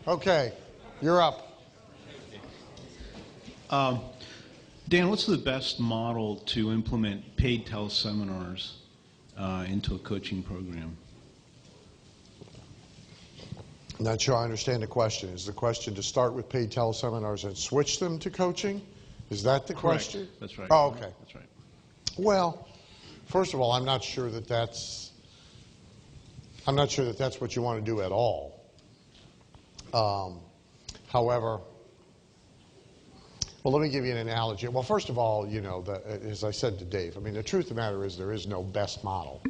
Okay, you're up. Dan, what's the best model to implement paid teleseminars into a coaching program? I'm not sure I understand the question. Is the question to start with paid teleseminars and switch them to coaching? Is that the question? That's right. Oh, okay. That's right. Well, first of all, I'm not sure that that's what you want to do at all. However, well, let me give you an analogy. Well, first of all, you know, as I said to Dave, I mean, the truth of the matter is there is no best model.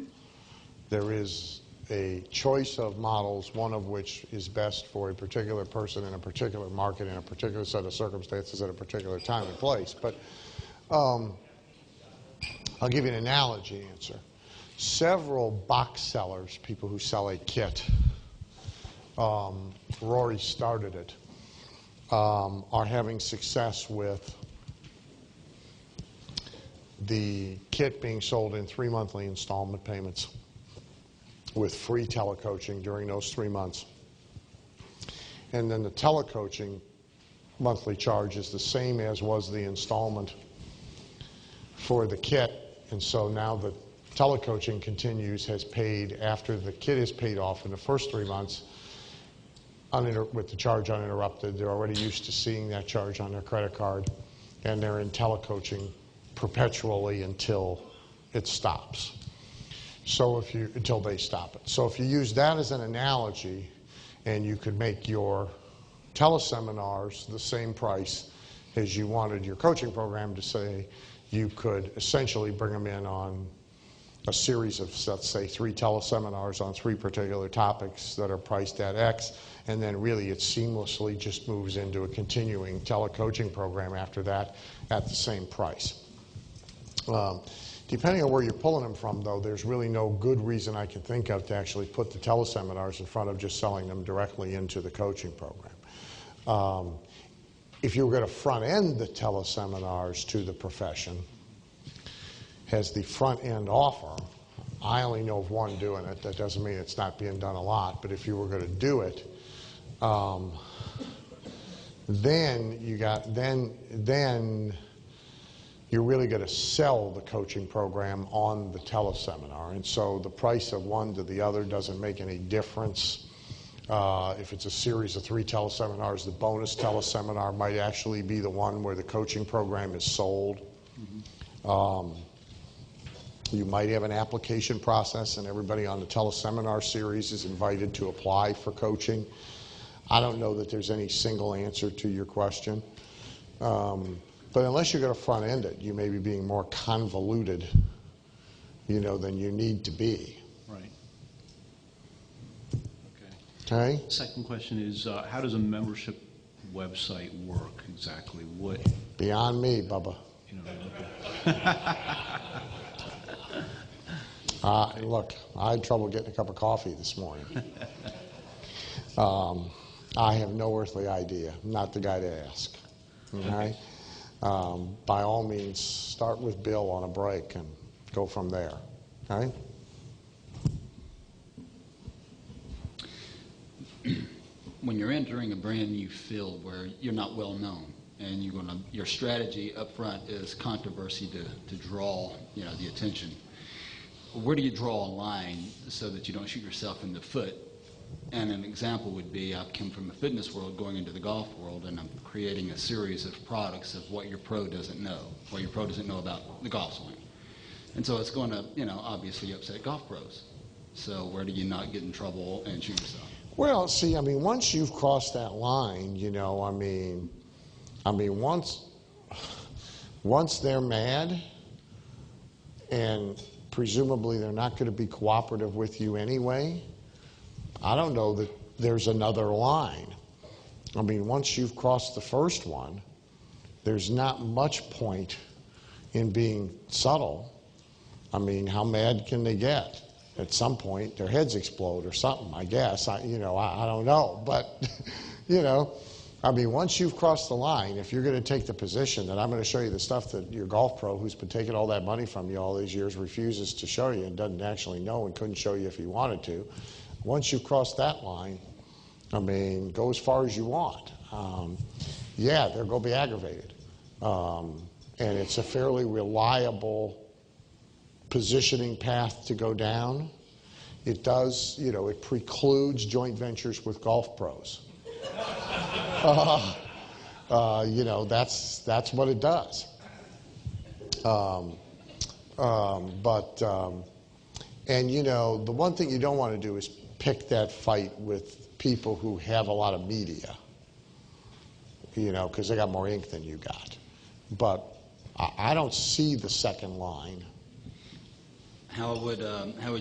There is a choice of models, one of which is best for a particular person in a particular market, in a particular set of circumstances at a particular time and place. But I'll give you an analogy answer. Several box sellers, people who sell a kit, Rory started it, are having success with the kit being sold in 3 monthly installment payments with free telecoaching during those 3 months. And then the telecoaching monthly charge is the same as was the installment for the kit. And so now the telecoaching continues, has paid after the kit is paid off in the first 3 months with the charge uninterrupted. They're already used to seeing that charge on their credit card, and they're in telecoaching perpetually until it stops. So until they stop it. So if you use that as an analogy, and you could make your teleseminars the same price as you wanted your coaching program to say, you could essentially bring them in on a series of, let's say, 3 teleseminars on 3 particular topics that are priced at X, and then really it seamlessly just moves into a continuing telecoaching program after that at the same price. Depending on where you're pulling them from, though, there's really no good reason I can think of to actually put the teleseminars in front of just selling them directly into the coaching program. If you were going to front-end the teleseminars to the profession as the front-end offer, I only know of one doing it. That doesn't mean it's not being done a lot, but if you were going to do it, then you're really going to sell the coaching program on the teleseminar. And so the price of one to the other doesn't make any difference. If it's a series of 3 teleseminars, the bonus teleseminar might actually be the one where the coaching program is sold. Mm-hmm. You might have an application process, and everybody on the teleseminar series is invited to apply for coaching. I don't know that there's any single answer to your question. But unless you're going to front end it, you may be being more convoluted, you know, than you need to be. Right. Okay. Second question is, how does a membership website work exactly? What? Beyond me, Bubba. You know, look, I had trouble getting a cup of coffee this morning. I have no earthly idea. I'm not the guy to ask. Okay? By all means, start with Bill on a break and go from there. Okay? When you're entering a brand new field where you're not well known, and your strategy up front is controversy to draw, you know, the attention. Where do you draw a line so that you don't shoot yourself in the foot? And an example would be, I've come from the fitness world going into the golf world, and I'm creating a series of products of what your pro doesn't know, what your pro doesn't know about the golf swing. And so it's going to, you know, obviously upset golf pros. So where do you not get in trouble and shoot yourself? Well, see, I mean, once you've crossed that line, you know, I mean, once they're mad, and presumably they're not going to be cooperative with you anyway, I don't know that there's another line. I mean, once you've crossed the first one, there's not much point in being subtle. I mean, how mad can they get? At some point, their heads explode or something, I guess. I don't know. But, you know, I mean, once you've crossed the line, if you're going to take the position that I'm going to show you the stuff that your golf pro who's been taking all that money from you all these years refuses to show you and doesn't actually know and couldn't show you if he wanted to, once you've crossed that line, I mean, go as far as you want. Yeah, they're going to be aggravated. And it's a fairly reliable positioning path to go down. It does, it precludes joint ventures with golf pros. That's what it does. The one thing you don't want to do is pick that fight with people who have a lot of media, because they got more ink than you got. But I don't see the second line. How would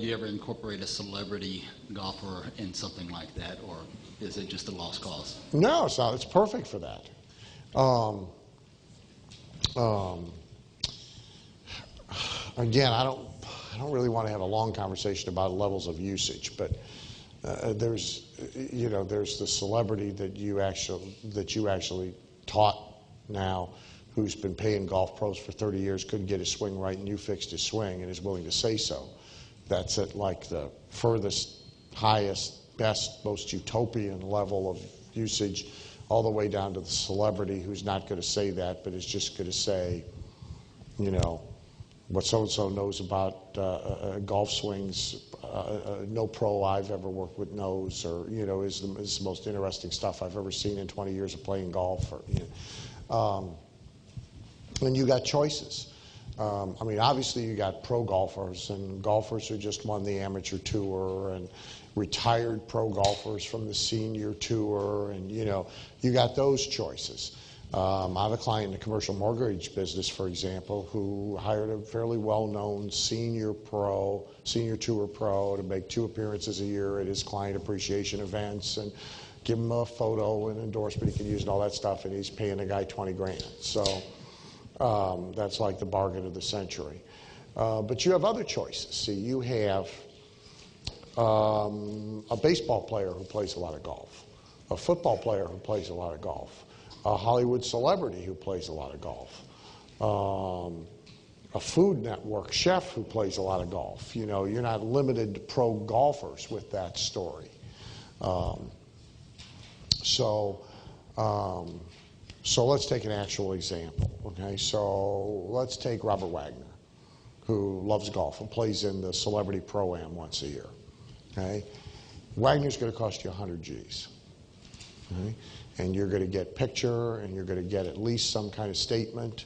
you ever incorporate a celebrity golfer in something like that, or is it just a lost cause? No, it's not. It's perfect for that. Again, I don't really want to have a long conversation about levels of usage, but there's the celebrity that you actually taught now, who's been paying golf pros for 30 years, couldn't get his swing right, and you fixed his swing and is willing to say so. That's at like the furthest, highest, best, most utopian level of usage, all the way down to the celebrity who's not going to say that, but is just going to say, what so-and-so knows about golf swings, no pro I've ever worked with knows, or, is the most interesting stuff I've ever seen in 20 years of playing golf. Or, and you got choices. Obviously you got pro golfers and golfers who just won the amateur tour and retired pro golfers from the senior tour, and you got those choices. I have a client in the commercial mortgage business, for example, who hired a fairly well-known senior tour pro to make 2 appearances a year at his client appreciation events and give him a photo and endorsement he can use and all that stuff, and he's paying the guy $20,000. So that's like the bargain of the century. But you have other choices. See, you have a baseball player who plays a lot of golf, a football player who plays a lot of golf, a Hollywood celebrity who plays a lot of golf, a Food Network chef who plays a lot of golf. You're not limited to pro golfers with that story. So let's take an actual example, okay? So let's take Robert Wagner, who loves golf and plays in the Celebrity Pro-Am once a year, okay? Wagner's going to cost you 100 G's, okay? And you're going to get picture, and you're going to get at least some kind of statement.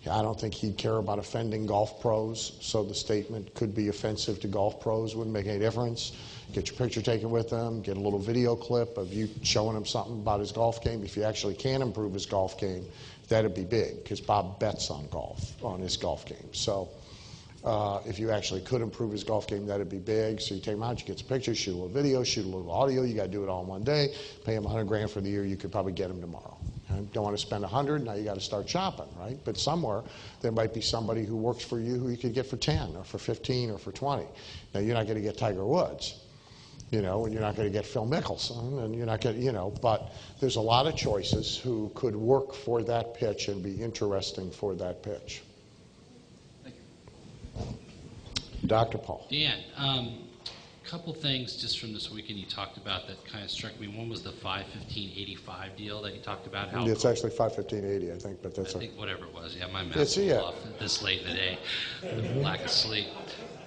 I don't think he'd care about offending golf pros, so the statement could be offensive to golf pros, wouldn't make any difference. Get your picture taken with him, get a little video clip of you showing him something about his golf game. If you actually can improve his golf game, that'd be big, because Bob bets on his golf game. So if you actually could improve his golf game, that'd be big. So you take him out, you get some pictures, shoot a little video, shoot a little audio. You got to do it all in one day. Pay him $100,000 for the year. You could probably get him tomorrow. Don't want to spend 100, now you got to start shopping, right? But somewhere there might be somebody who works for you who you could get for 10 or for 15 or for 20. Now you're not going to get Tiger Woods, and you're not going to get Phil Mickelson, and you're not going to, but there's a lot of choices who could work for that pitch and be interesting for that pitch. Thank you. Dr. Paul. Dan, couple things just from this weekend you talked about that kind of struck me. One was the 5/15/85 deal that you talked about. How it's actually 5/15/80, I think, but that's I think whatever it was. Yeah, my math It's- was yeah. off this late in the day, with lack of sleep.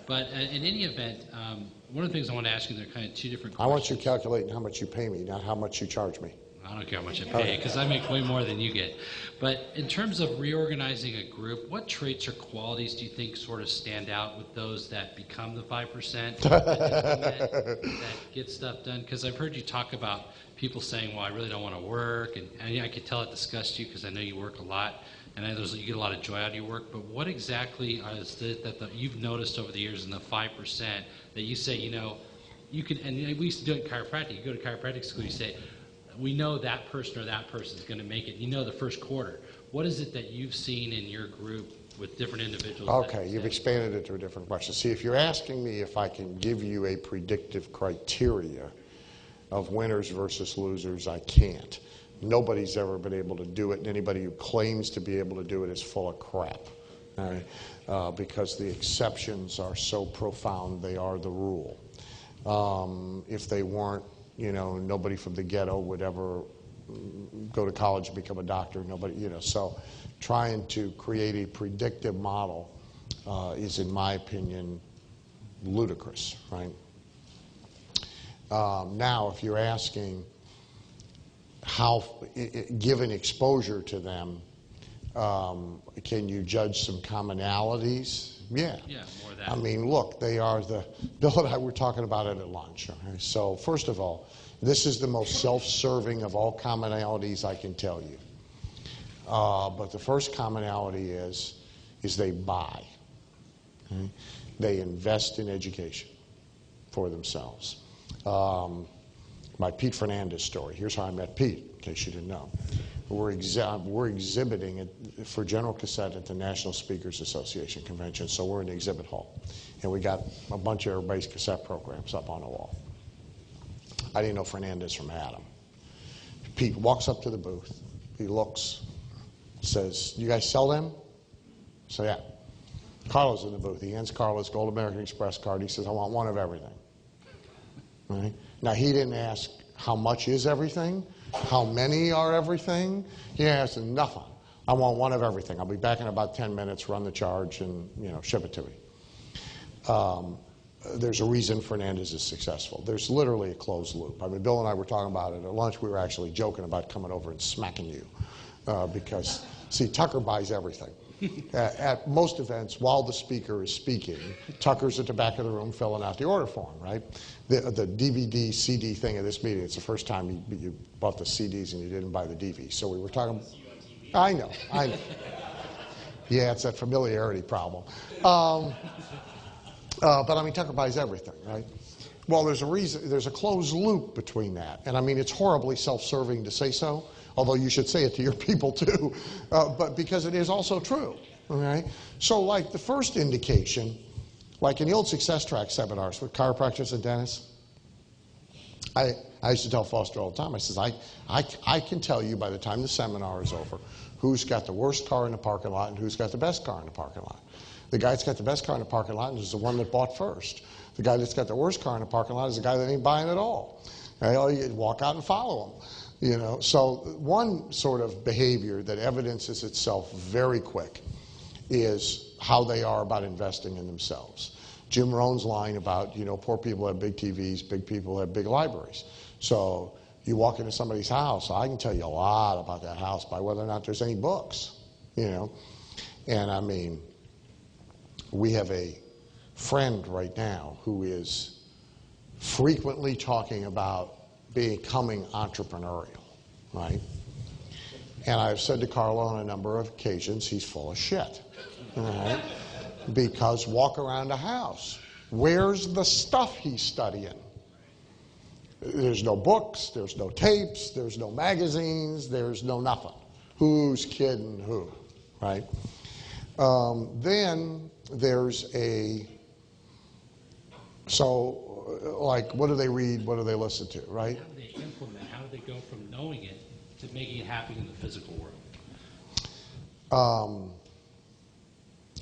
But in any event, one of the things I want to ask you, there are kind of two different I questions. want you calculating how much you pay me, not how much you charge me. I don't care how much I pay because I make way more than you get. But in terms of reorganizing a group, what traits or qualities do you think sort of stand out with those that become the 5% that get stuff done? Because I've heard you talk about people saying, well, I really don't want to work. And I could tell it disgusts you because I know you work a lot. And I know you get a lot of joy out of your work. But what exactly is it that you've noticed over the years in the 5% that you say, you can, and we used to do it in chiropractic. You go to chiropractic school, you say, we know that person or that person is going to make it. The first quarter. What is it that you've seen in your group with different individuals? Okay, you've expanded it to a different question. See, if you're asking me if I can give you a predictive criteria of winners versus losers, I can't. Nobody's ever been able to do it, and anybody who claims to be able to do it is full of crap. All right? Because the exceptions are so profound, they are the rule. If they weren't you know, nobody from the ghetto would ever go to college and become a doctor. Nobody, you know, so trying to create a predictive model is, in my opinion, ludicrous, right? Now, if you're asking how, given exposure to them, can you judge some commonalities? Yeah. Yeah, more of that. I mean, look, they are Bill and I were talking about it at lunch. Okay? So, first of all, this is the most self-serving of all commonalities I can tell you. But the first commonality is they buy. Okay? They invest in education for themselves. My Pete Fernandez story. Here's how I met Pete, in case you didn't know. We're exhibiting it for General Cassette at the National Speakers Association convention, so we're in the exhibit hall. And we got a bunch of everybody's cassette programs up on the wall. I didn't know Fernandez from Adam. Pete walks up to the booth. He looks, says, "You guys sell them?" So yeah. Carlos in the booth. He hands Carlos Gold American Express card. He says, "I want one of everything." Right? Now, he didn't ask how much is everything, how many are everything. He asked nothing. I want one of everything. I'll be back in about 10 minutes, run the charge, and ship it to me. There's a reason Fernandez is successful. There's literally a closed loop. I mean, Bill and I were talking about it at lunch. We were actually joking about coming over and smacking you because, see, Tucker buys everything. At most events, while the speaker is speaking, Tucker's at the back of the room filling out the order form, right? The DVD, CD thing of this meeting, it's the first time you bought the CDs and you didn't buy the DVDs. So we were talking... I know. Yeah, it's that familiarity problem. But I mean, Tucker buys everything, right? Well, there's a reason, there's a closed loop between that. And I mean, it's horribly self-serving to say so, although you should say it to your people too, but because it is also true, okay? So like the first indication, like in the old success track seminars with chiropractors and dentists, I used to tell Foster all the time, I says, I can tell you by the time the seminar is over who's got the worst car in the parking lot and who's got the best car in the parking lot. The guy that's got the best car in the parking lot is the one that bought first. The guy that's got the worst car in the parking lot is the guy that ain't buying at all. You walk out and follow him. So one sort of behavior that evidences itself very quick is how they are about investing in themselves. Jim Rohn's line about, poor people have big TVs, big people have big libraries. So you walk into somebody's house, I can tell you a lot about that house by whether or not there's any books, And I mean, we have a friend right now who is frequently talking about becoming entrepreneurial, right? And I've said to Carlo on a number of occasions, he's full of shit, right? Because walk around the house. Where's the stuff he's studying? There's no books, there's no tapes, there's no magazines, there's no nothing. Who's kidding who, right? Then there's like, what do they read, what do they listen to, right? How do they implement, how do they go from knowing it to making it happen in the physical world?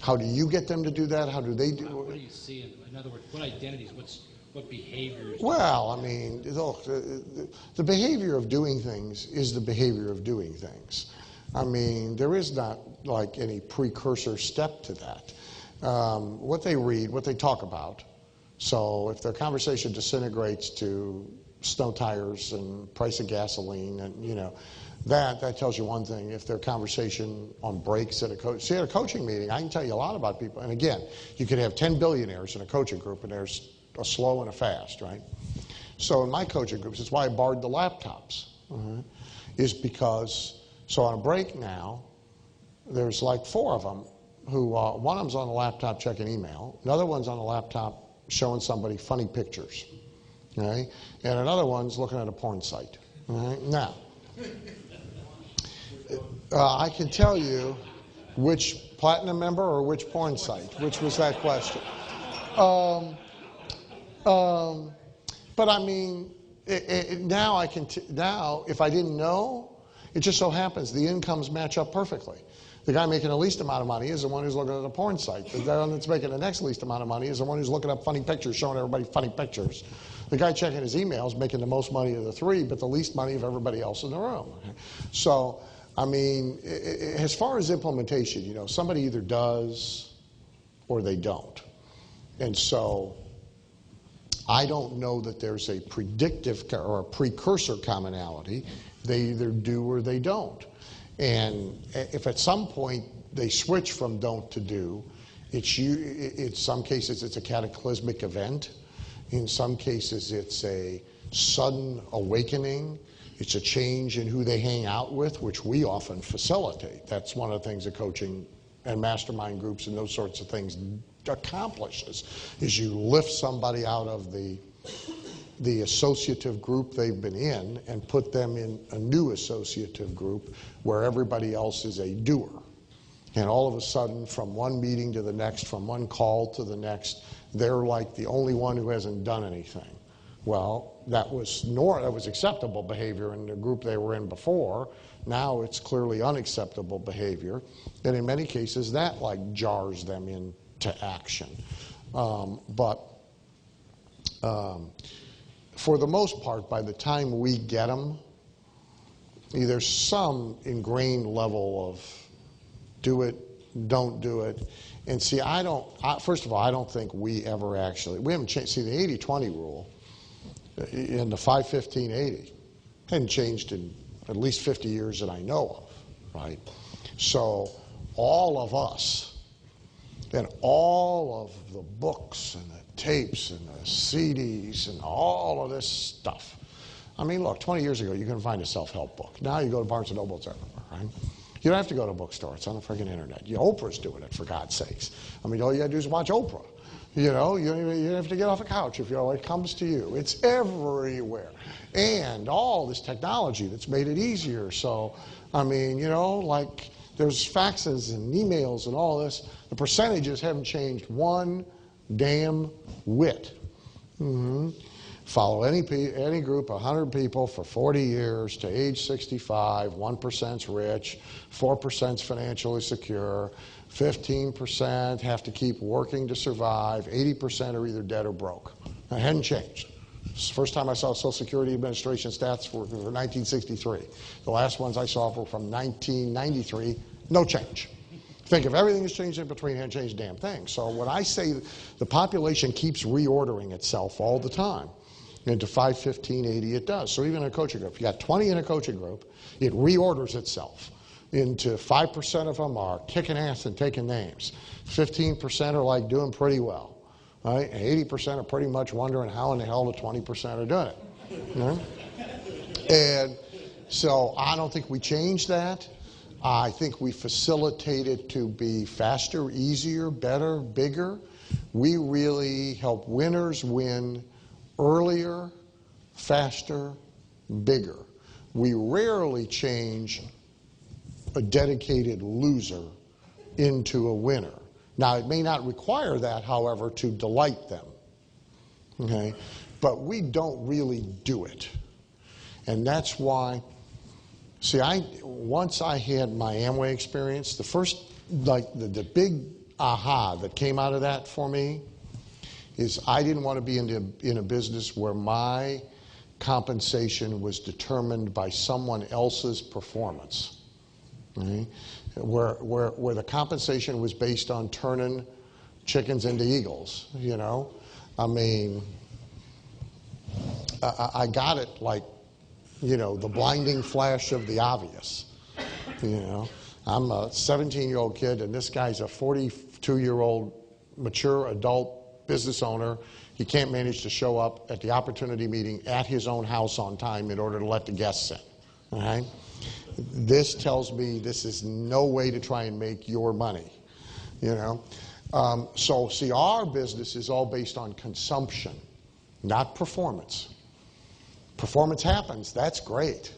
How do you get them to do that? How do they do it? What do you see? In other words, what identities, what behaviors? Well, I mean, look, the behavior of doing things is the behavior of doing things. I mean, there is not like any precursor step to that. What they read, what they talk about. So if their conversation disintegrates to snow tires and price of gasoline, and that tells you one thing. If their conversation on breaks at a coaching meeting, I can tell you a lot about people. And again, you could have 10 billionaires in a coaching group, and there's a slow and a fast, right? So in my coaching groups, it's why I barred the laptops, is because, so on a break now, there's like 4 of them who, one of them's on the laptop checking email, another one's on the laptop showing somebody funny pictures, okay? And another one's looking at a porn site, right? Now, I can tell you which platinum member or which porn site, which was that question. But I mean, now if I didn't know, it just so happens the incomes match up perfectly. The guy making the least amount of money is the one who's looking at a porn site. The guy that's making the next least amount of money is the one who's looking up funny pictures, showing everybody funny pictures. The guy checking his email is making the most money of the three, but the least money of everybody else in the room. So, I mean, as far as implementation, you know, somebody either does or they don't. And so I don't know that there's a predictive or a precursor commonality. They either do or they don't. And if at some point they switch from don't to do, in some cases it's a cataclysmic event. In some cases it's a sudden awakening. It's a change in who they hang out with, which we often facilitate. That's one of the things that coaching and mastermind groups and those sorts of things accomplishes, is you lift somebody out of the associative group they've been in and put them in a new associative group where everybody else is a doer. And all of a sudden, from one meeting to the next, from one call to the next, they're like the only one who hasn't done anything. Well, that was acceptable behavior in the group they were in before. Now it's clearly unacceptable behavior. And in many cases, that like jars them into action. But for the most part, by the time we get them, there's some ingrained level of do it, don't do it. And see, first of all, I don't think we ever actually, we haven't changed. See, the 80-20 rule in the 5-15-80 hadn't changed in at least 50 years that I know of, right? So all of us and all of the books and the tapes and the CDs and all of this stuff. I mean, look, 20 years ago, you couldn't find a self-help book. Now you go to Barnes & Noble, it's everywhere, right? You don't have to go to a bookstore. It's on the friggin' internet. Oprah's doing it, for God's sakes. I mean, all you got to do is watch Oprah. You know, you don't have to get off the couch if it comes to you. It's everywhere. And all this technology that's made it easier. So, I mean, you know, like there's faxes and emails and all this. The percentages haven't changed one damn whit. Mm-hmm. Follow any group, 100 people for 40 years to age 65, 1%'s rich, 4%'s financially secure, 15% have to keep working to survive, 80% are either dead or broke. It hadn't changed. It's the first time I saw Social Security Administration stats for 1963. The last ones I saw were from 1993, no change. Think if everything has changed in between, it hasn't changed a damn thing. So when I say the population keeps reordering itself all the time, into 5, 15, 80, it does. So even in a coaching group, if you got 20 in a coaching group, it reorders itself into 5% of them are kicking ass and taking names. 15% are like doing pretty well, right? And 80% are pretty much wondering how in the hell the 20% are doing it. You know? And so I don't think we changed that. I think we facilitate it to be faster, easier, better, bigger. We really help winners win earlier, faster, bigger. We rarely change a dedicated loser into a winner. Now, it may not require that, however, to delight them. Okay? But we don't really do it. And that's why, see, once I had my Amway experience, the first, like the big aha that came out of that for me is I didn't want to be in a business where my compensation was determined by someone else's performance. Right? Where the compensation was based on turning chickens into eagles, you know? I mean, I got it like, you know, the blinding flash of the obvious, you know? I'm a 17-year-old kid, and this guy's a 42-year-old mature adult business owner. He can't manage to show up at the opportunity meeting at his own house on time in order to let the guests in. All right? This tells me this is no way to try and make your money. You know? So see, our business is all based on consumption, not performance. Performance happens. That's great.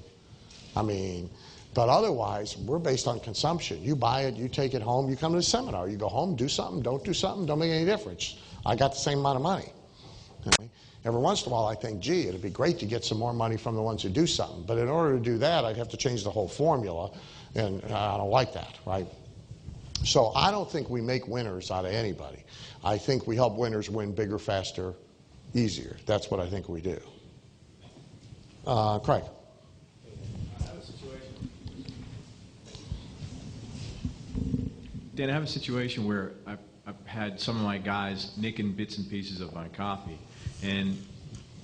I mean, but otherwise, we're based on consumption. You buy it, you take it home, you come to the seminar. You go home, do something, don't do something, don't make any difference. I got the same amount of money. Okay? Every once in a while, I think, gee, it'd be great to get some more money from the ones who do something. But in order to do that, I'd have to change the whole formula, and I don't like that, right? So I don't think we make winners out of anybody. I think we help winners win bigger, faster, easier. That's what I think we do. Craig. Dan, I have a situation where I've had some of my guys nicking bits and pieces of my copy, and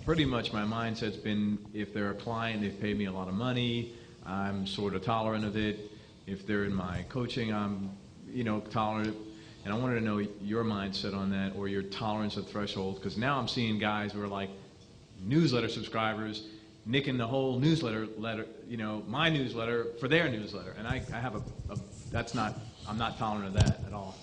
pretty much my mindset's been, if they're a client, they've paid me a lot of money, I'm sort of tolerant of it. If they're in my coaching, I'm, tolerant. And I wanted to know your mindset on that, or your tolerance of threshold, because now I'm seeing guys who are like newsletter subscribers nicking the whole newsletter, my newsletter for their newsletter, and I have I'm not tolerant of that at all.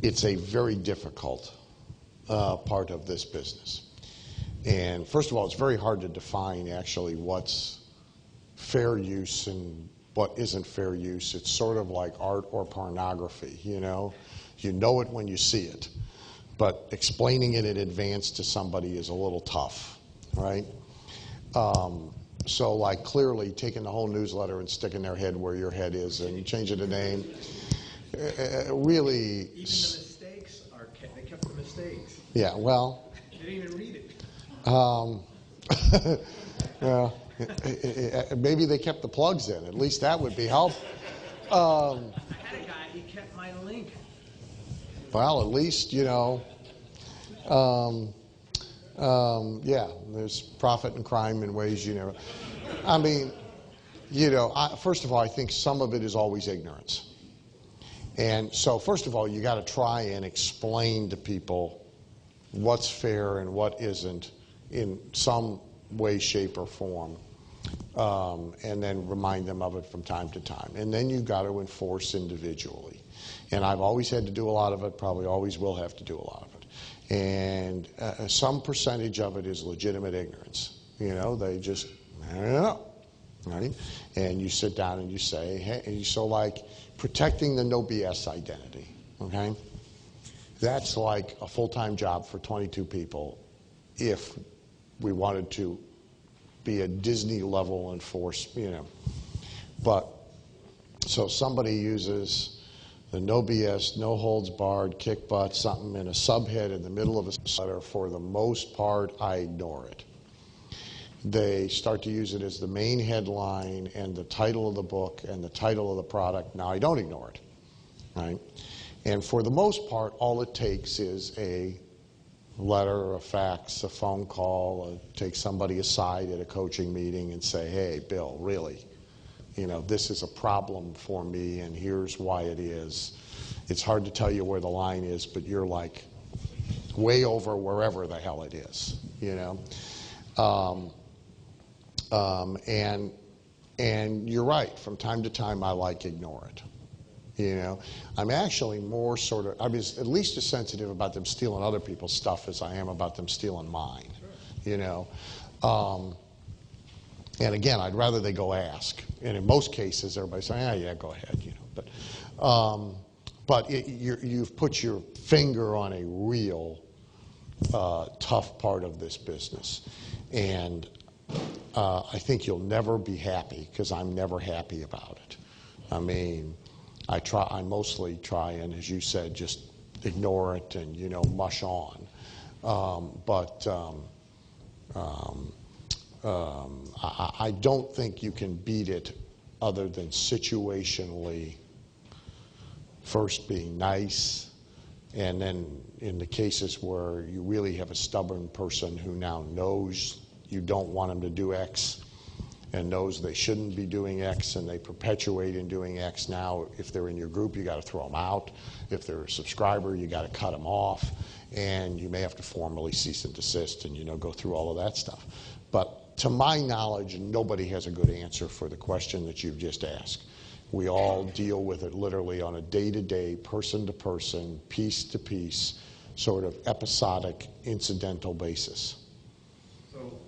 It's a very difficult part of this business. And first of all, it's very hard to define actually what's fair use and what isn't fair use. It's sort of like art or pornography, You know it when you see it. But explaining it in advance to somebody is a little tough, right? So like clearly taking the whole newsletter and sticking their head where your head is and changing the name, really... Even the mistakes they kept the mistakes. Yeah, well... They didn't even read it. Well, maybe they kept the plugs in. At least that would be helpful. I had a guy, he kept my link. Well, at least, there's profit and crime in ways you never... I mean, first of all, I think some of it is always ignorance. And so, first of all, you got to try and explain to people what's fair and what isn't in some way, shape, or form, and then remind them of it from time to time. And then you've got to enforce individually. And I've always had to do a lot of it, probably always will have to do a lot of it. And some percentage of it is legitimate ignorance. They just, I don't know, right? And you sit down and you say, hey, so like protecting the no BS identity, okay? That's like a full-time job for 22 people if we wanted to be a Disney level enforcement, But, so somebody uses the no BS, no holds barred, kick butt, something in a subhead in the middle of a letter. For the most part, I ignore it. They start to use it as the main headline and the title of the book and the title of the product. Now, I don't ignore it, right? And for the most part, all it takes is a letter, a fax, a phone call, take somebody aside at a coaching meeting and say, hey, Bill, really, this is a problem for me and here's why it is. It's hard to tell you where the line is, but you're like way over wherever the hell it is, And you're right, from time to time I ignore it. I'm actually more I'm at least as sensitive about them stealing other people's stuff as I am about them stealing mine, And again, I'd rather they go ask. And in most cases, everybody's saying, yeah, go ahead, But you've put your finger on a real tough part of this business. And I think you'll never be happy, because I'm never happy about it. I mean, I mostly try and, as you said, just ignore it and, mush on. I don't think you can beat it other than situationally, first being nice, and then in the cases where you really have a stubborn person who now knows you don't want them to do X and knows they shouldn't be doing X, and they perpetuate in doing X. Now, if they're in your group, you got to throw them out. If they're a subscriber, you got to cut them off, and you may have to formally cease and desist and go through all of that stuff. But to my knowledge, nobody has a good answer for the question that you've just asked. We all deal with it literally on a day-to-day, person-to-person, piece-to-piece, sort of episodic, incidental basis. So,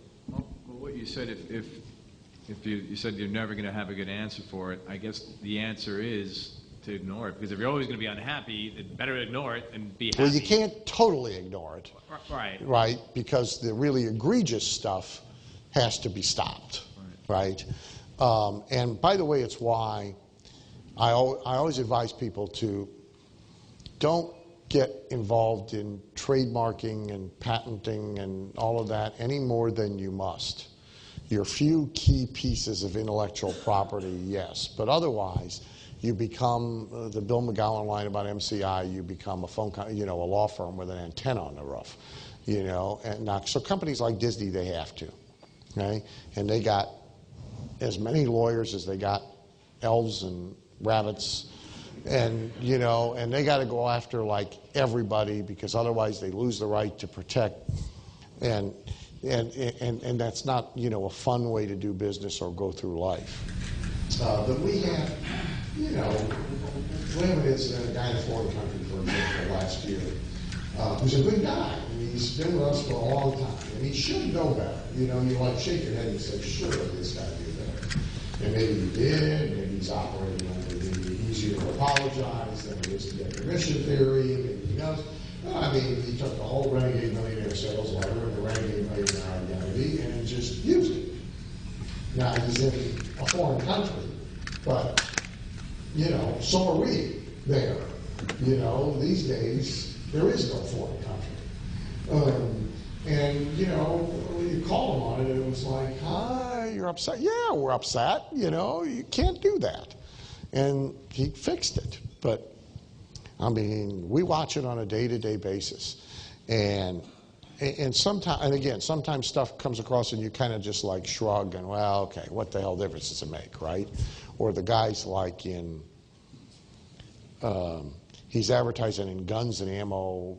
what you said, if you said you're never going to have a good answer for it, I guess the answer is to ignore it. Because if you're always going to be unhappy, it's better to ignore it and be happy. Well, you can't totally ignore it. Right. Right, because the really egregious stuff has to be stopped. Right? And by the way, it's why I always advise people to don't get involved in trademarking and patenting and all of that any more than you must. Your few key pieces of intellectual property, yes, but otherwise you become the Bill McGowan line about MCI. You become a law firm with an antenna on the roof, And now, so companies like Disney, they have to, okay? And they got as many lawyers as they got elves and rabbits, and and they got to go after like everybody because otherwise they lose the right to protect, and that's not a fun way to do business or go through life. But we have, we have an incident, a guy in a foreign country, for example, last year, who's a good guy. I mean, he's been with us for a long time, and he should know better. You like shake your head and say, sure, this guy knew better. And maybe he did, maybe he's operating under the easier to apologize than it is to get commission theory, maybe he knows. I mean, he took the whole Renegade Millionaire sales letter and the Renegade Millionaire identity and just used it. Now, he's in a foreign country, but, so are we there. These days, there is no foreign country. And you call him on it, and it was like, hi, you're upset? Yeah, we're upset. You can't do that. And he fixed it. But, I mean, we watch it on a day-to-day basis. And sometimes, and again, sometimes stuff comes across and you kind of just like shrug and, well, okay, what the hell difference does it make, right? Or the guy's like in, he's advertising in Guns and Ammo,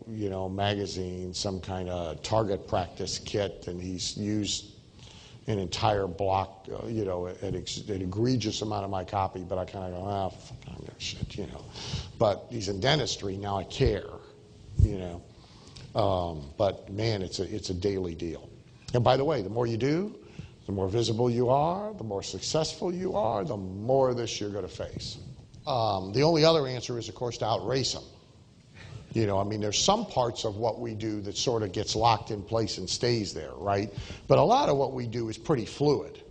magazine, some kind of target practice kit, and he's used an entire block, an egregious amount of my copy, but I kind of go, fuck, I don't give a shit, But he's in dentistry, now I care, But man, it's a daily deal. And by the way, the more you do, the more visible you are, the more successful you are, the more of this you're going to face. The only other answer is, of course, to outrace them. There's some parts of what we do that sort of gets locked in place and stays there, right? But a lot of what we do is pretty fluid.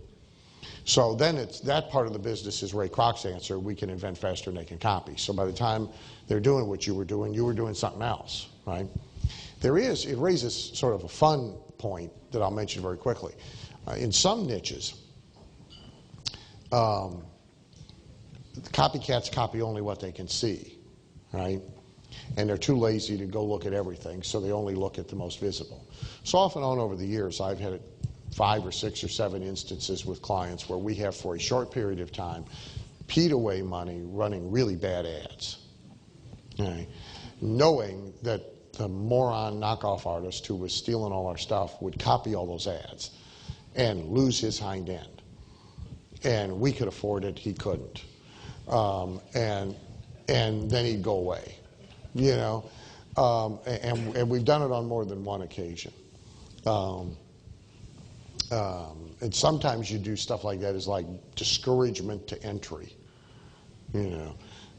So then it's that part of the business is Ray Kroc's answer. We can invent faster than they can copy. So by the time they're doing what you were doing something else, right? It raises sort of a fun point that I'll mention very quickly. In some niches, the copycats copy only what they can see, right? And they're too lazy to go look at everything, so they only look at the most visible. So off and on over the years, I've had 5 or 6 or 7 instances with clients where we have, for a short period of time, peed away money running really bad ads, okay? Knowing that the moron knockoff artist who was stealing all our stuff would copy all those ads and lose his hind end. And we could afford it, he couldn't. And then he'd go away. And we've done it on more than one occasion. And sometimes you do stuff like that as like discouragement to entry,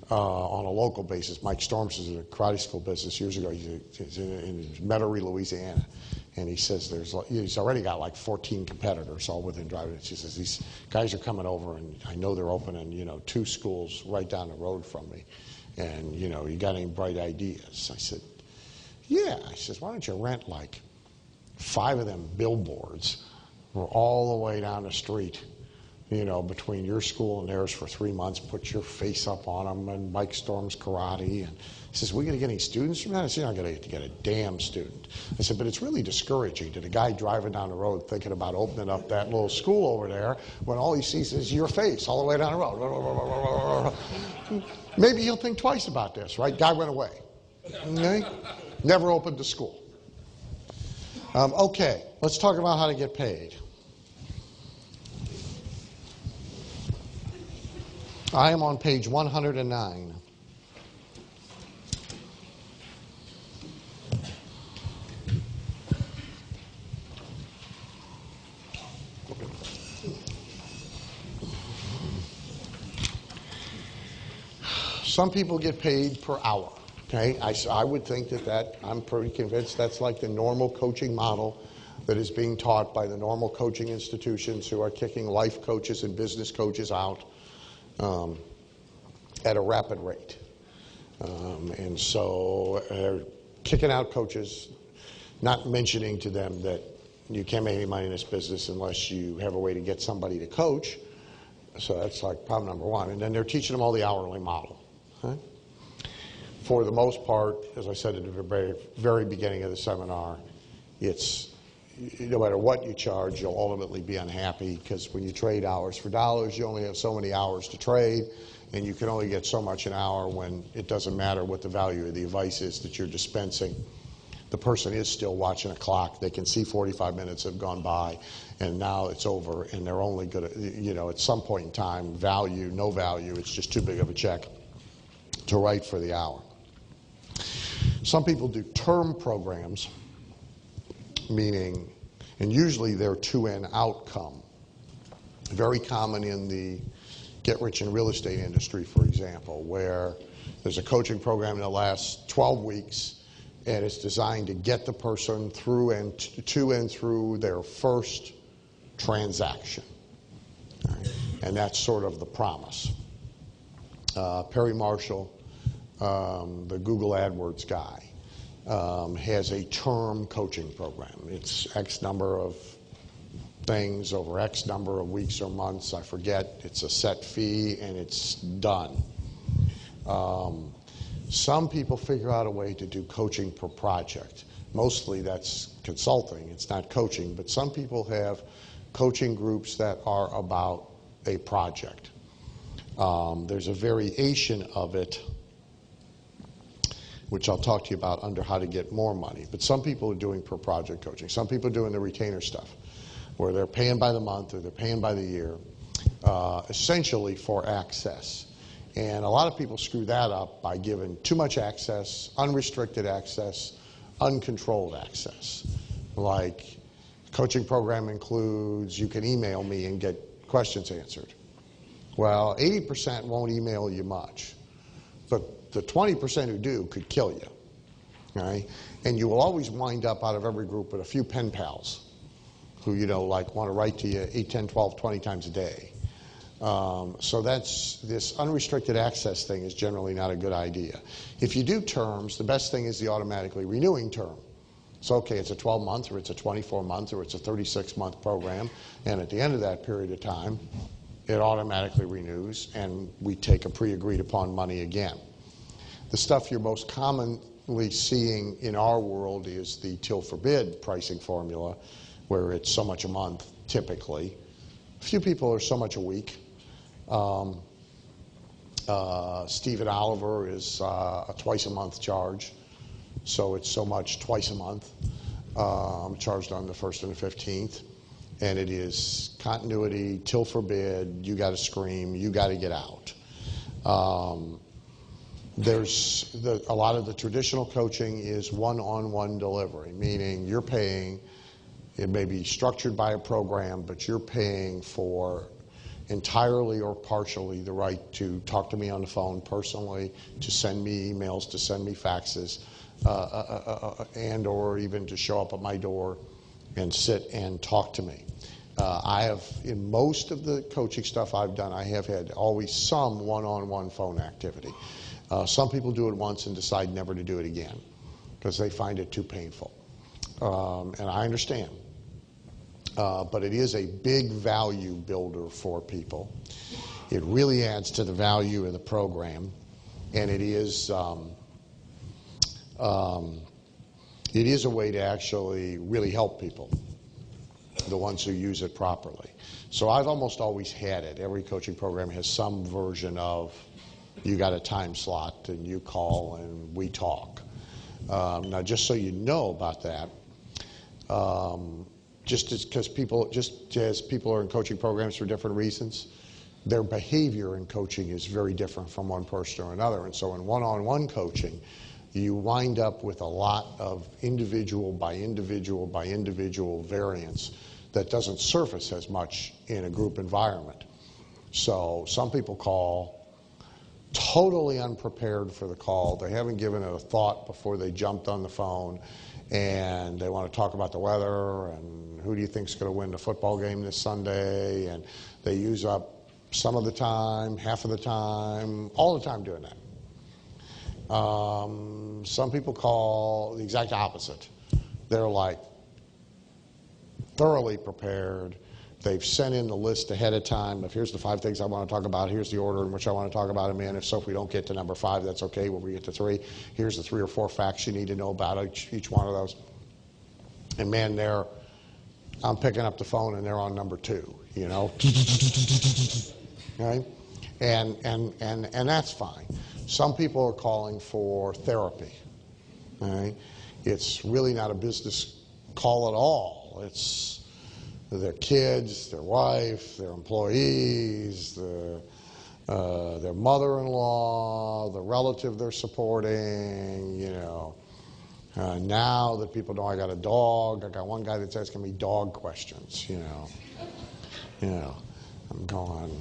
on a local basis. Mike Storms was in a karate school business years ago. He's in Metairie, Louisiana. And he says he's already got like 14 competitors all within driving distance. He says, these guys are coming over, and I know they're opening, 2 schools right down the road from me. And, you got any bright ideas? I said, yeah. I says, why don't you rent like 5 of them billboards all the way down the street, between your school and theirs for 3 months, put your face up on them, and Mike Storm's karate. And he says, we going to get any students from that? I said, you're not going to get a damn student. I said, but it's really discouraging to the guy driving down the road thinking about opening up that little school over there when all he sees is your face all the way down the road. Maybe he'll think twice about this, right? Guy went away. Okay? Never opened a school. Okay, let's talk about how to get paid. I am on page 109. Some people get paid per hour. Okay, I would think that I'm pretty convinced that's like the normal coaching model that is being taught by the normal coaching institutions who are kicking life coaches and business coaches out. at a rapid rate. And so they're kicking out coaches, not mentioning to them that you can't make any money in this business unless you have a way to get somebody to coach. So that's like problem number one. And then they're teaching them all the hourly model. Huh? For the most part, as I said at the very, very beginning of the seminar, it's no matter what you charge, you'll ultimately be unhappy, because when you trade hours for dollars, you only have so many hours to trade, and you can only get so much an hour when it doesn't matter what the value of the advice is that you're dispensing. The person is still watching a clock. They can see 45 minutes have gone by, and now it's over, and they're only going to, at some point in time, value, no value, it's just too big of a check to write for the hour. Some people do term programs, meaning, and usually they're to an outcome. Very common in the get-rich-in-real estate industry, for example, where there's a coaching program that lasts 12 weeks, and it's designed to get the person through and to and through their first transaction. Right? And that's sort of the promise. Perry Marshall, the Google AdWords guy, has a term coaching program. It's X number of things over X number of weeks or months, I forget. It's a set fee, and it's done. Some people figure out a way to do coaching per project. Mostly that's consulting, it's not coaching, but some people have coaching groups that are about a project. There's a variation of it, which I'll talk to you about under how to get more money. But some people are doing per project coaching. Some people are doing the retainer stuff, where they're paying by the month or they're paying by the year, essentially for access. And a lot of people screw that up by giving too much access, unrestricted access, uncontrolled access. Like, the coaching program includes, you can email me and get questions answered. Well, 80% won't email you much, but the 20% who do could kill you. Right? And you will always wind up out of every group with a few pen pals who, want to write to you 8, 10, 12, 20 times a day. So this unrestricted access thing is generally not a good idea. If you do terms, the best thing is the automatically renewing term. So, okay, it's a 12-month, or it's a 24-month, or it's a 36-month program, and at the end of that period of time, it automatically renews, and we take a pre-agreed upon money again. The stuff you're most commonly seeing in our world is the till forbid pricing formula, where it's so much a month, typically. A few people are so much a week. Stephen Oliver is a twice-a-month charge, so it's so much twice a month, charged on the 1st and the 15th. And it is continuity, till forbid, you got to scream, you got to get out. There's a lot of the traditional coaching is one-on-one delivery, meaning you're paying, it may be structured by a program, but you're paying for entirely or partially the right to talk to me on the phone personally, to send me emails, to send me faxes, and or even to show up at my door and sit and talk to me. I have, in most of the coaching stuff I've done, I have had always some one-on-one phone activity. Some people do it once and decide never to do it again because they find it too painful. And I understand. But it is a big value builder for people. It really adds to the value of the program, and it is a way to actually really help people, the ones who use it properly. So I've almost always had it. Every coaching program has some version of, you got a time slot and you call and we talk. Now, just so you know about that, just as people are in coaching programs for different reasons, their behavior in coaching is very different from one person or another. And so in one-on-one coaching, you wind up with a lot of individual by individual by individual variance that doesn't surface as much in a group environment. So some people call totally unprepared for the call. They haven't given it a thought before they jumped on the phone, and they want to talk about the weather and who do you think is going to win the football game this Sunday, and they use up some of the time, half of the time, all the time doing that. Some people call the exact opposite. They're like thoroughly prepared. They've sent in the list ahead of time of here's the 5 things I want to talk about, here's the order in which I want to talk about them in. If so, if we don't get to number 5, that's okay. When we get to 3, here's the 3 or 4 facts you need to know about each one of those. And man, I'm picking up the phone and they're on number 2, you know. Right? And that's fine. Some people are calling for therapy. Right? It's really not a business call at all. It's their kids, their wife, their employees, their mother-in-law, the relative they're supporting, you know. Now that people know I got a dog, I got one guy that's asking me dog questions, you know. You know, I'm going,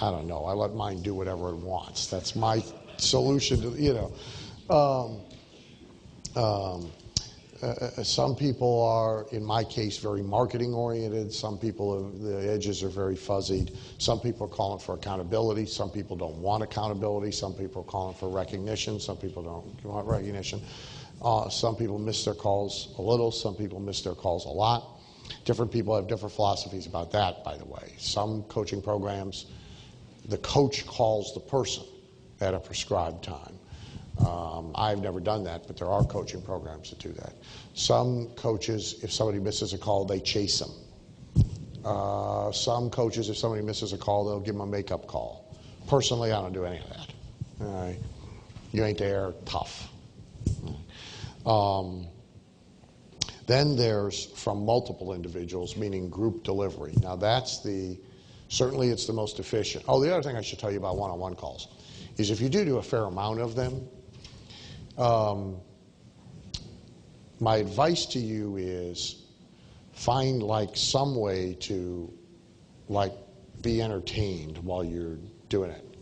I don't know. I let mine do whatever it wants. That's my solution to, you know. Some people are, in my case, very marketing oriented. Some people, the edges are very fuzzied. Some people are calling for accountability. Some people don't want accountability. Some people are calling for recognition. Some people don't want recognition. Some people miss their calls a little. Some people miss their calls a lot. Different people have different philosophies about that, by the way. Some coaching programs, the coach calls the person at a prescribed time. I've never done that, but there are coaching programs that do that. Some coaches, if somebody misses a call, they chase them. Some coaches, if somebody misses a call, they'll give them a makeup call. Personally, I don't do any of that. All right? You ain't there, tough. Then there's from multiple individuals, meaning group delivery. Now that's certainly it's the most efficient. Oh, the other thing I should tell you about one-on-one calls is if you do a fair amount of them, my advice to you is find like some way to like be entertained while you're doing it.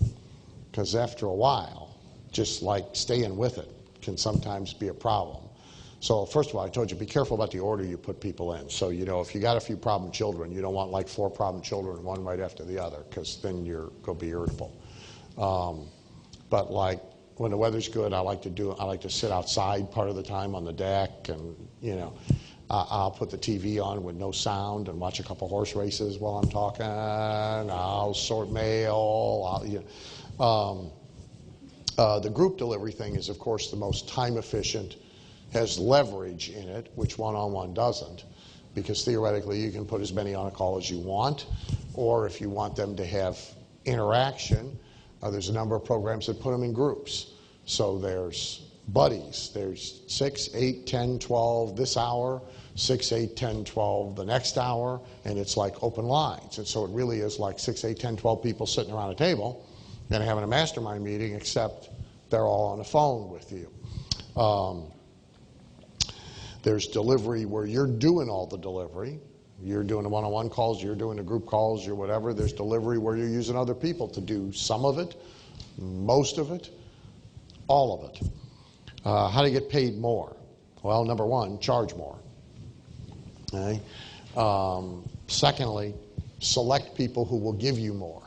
Because after a while, just like staying with it can sometimes be a problem. So first of all, I told you, be careful about the order you put people in. So, you know, if you got a few problem children, you don't want like 4 problem children, one right after the other, because then you're going to be irritable. But like when the weather's good, I like to sit outside part of the time on the deck, and you know, I'll put the TV on with no sound and watch a couple horse races while I'm talking. I'll sort mail. The group delivery thing is, of course, the most time efficient, has leverage in it, which one-on-one doesn't, because theoretically you can put as many on a call as you want, or if you want them to have interaction, there's a number of programs that put them in groups. So there's buddies. There's 6, 8, 10, 12 this hour, 6, 8, 10, 12 the next hour, and it's like open lines. And so it really is like 6, 8, 10, 12 people sitting around a table and having a mastermind meeting, except they're all on the phone with you. There's delivery where you're doing all the delivery. You're doing the one-on-one calls, you're doing the group calls, you're whatever. There's delivery where you're using other people to do some of it, most of it, all of it. How to get paid more? Well, number one, charge more. Okay? Secondly, select people who will give you more.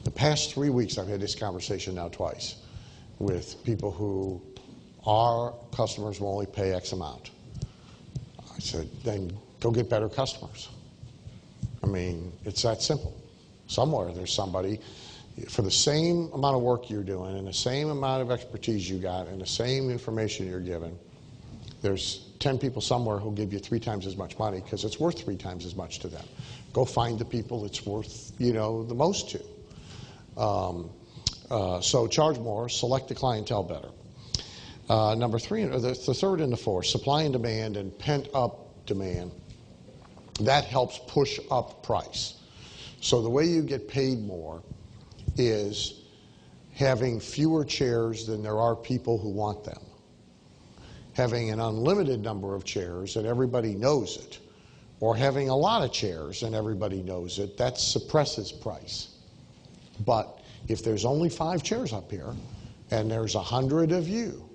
The past 3 weeks, I've had this conversation now twice with people who our customers will only pay X amount. I said, then go get better customers. I mean, it's that simple. Somewhere there's somebody, for the same amount of work you're doing and the same amount of expertise you got and the same information you're given, there's 10 people somewhere who'll give you 3 times as much money because it's worth 3 times as much to them. Go find the people it's worth, you know, the most to. So charge more, select the clientele better. Number 3, the third and the fourth, supply and demand and pent-up demand. That helps push up price. So the way you get paid more is having fewer chairs than there are people who want them. Having an unlimited number of chairs and everybody knows it, or having a lot of chairs and everybody knows it, that suppresses price. But if there's only 5 chairs up here and there's 100 of you,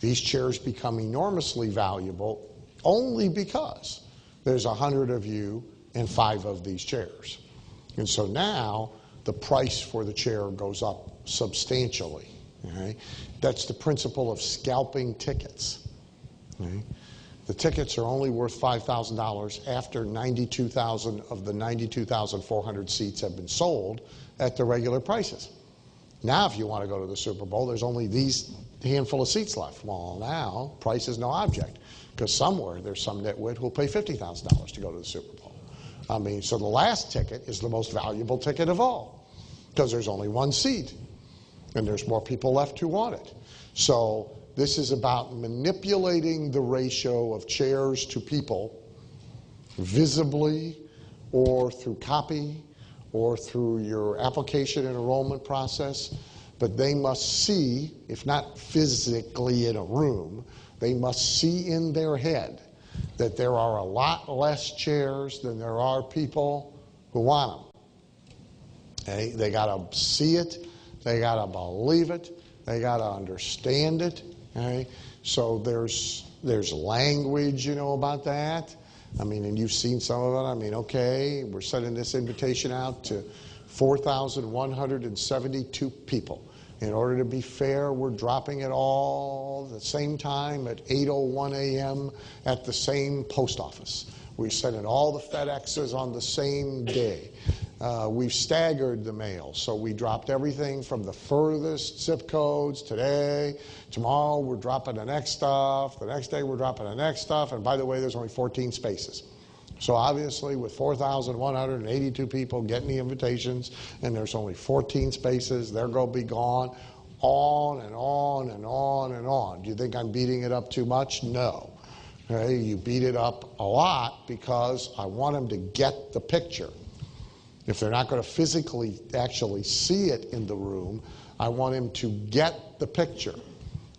these chairs become enormously valuable only because there's 100 of you and 5 of these chairs. And so now the price for the chair goes up substantially. Okay? That's the principle of scalping tickets. Okay? The tickets are only worth $5,000 after 92,000 of the 92,400 seats have been sold at the regular prices. Now, if you want to go to the Super Bowl, there's only these handful of seats left. Well, now, price is no object, because somewhere there's some nitwit who'll pay $50,000 to go to the Super Bowl. I mean, so the last ticket is the most valuable ticket of all, because there's only one seat, and there's more people left who want it. So this is about manipulating the ratio of chairs to people visibly or through copy or through your application and enrollment process. But they must see, if not physically in a room, they must see in their head that there are a lot less chairs than there are people who want them. Okay? They got to see it. They got to believe it. They got to understand it. Okay? So there's language, about that. I mean, and you've seen some of it. I mean, okay, we're sending this invitation out to 4,172 people. In order to be fair, we're dropping it all at the same time at 8:01 a.m. at the same post office. We're sending all the FedExes on the same day. We've staggered the mail, so we dropped everything from the furthest zip codes today. Tomorrow we're dropping the next stuff. The next day we're dropping the next stuff. And by the way, there's only 14 spaces. So obviously with 4,182 people getting the invitations and there's only 14 spaces, they're going to be gone on and on and on and on. Do you think I'm beating it up too much? No. Okay, you beat it up a lot because I want them to get the picture. If they're not going to physically actually see it in the room, I want them to get the picture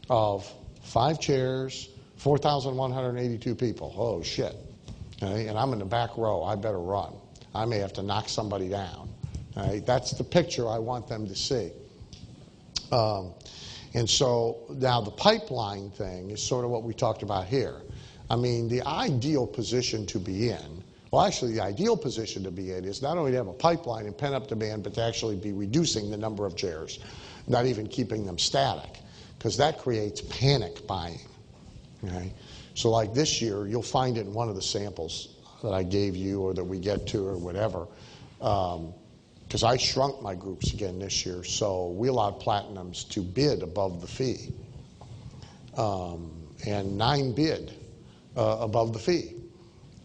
of 5 chairs, 4,182 people. Oh, shit. Okay? And I'm in the back row. I better run. I may have to knock somebody down. Okay? That's the picture I want them to see. And so now the pipeline thing is sort of what we talked about here. I mean, the ideal position to be in, well, actually, the ideal position to be in is not only to have a pipeline and pent-up demand, but to actually be reducing the number of chairs, not even keeping them static, because that creates panic buying. Okay? So like this year, you'll find it in one of the samples that I gave you or that we get to or whatever, because I shrunk my groups again this year, so we allowed platinums to bid above the fee, and 9 bid above the fee.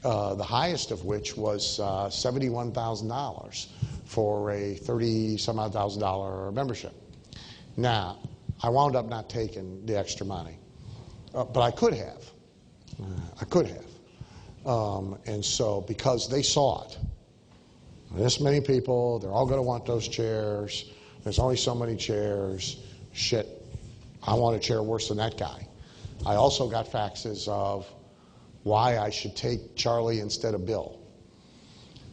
The highest of which was $71,000 for a $30-some-odd-thousand membership. Now, I wound up not taking the extra money, but I could have. And so, because they saw it, this many people, they're all going to want those chairs. There's only so many chairs. Shit, I want a chair worse than that guy. I also got faxes of why I should take Charlie instead of Bill.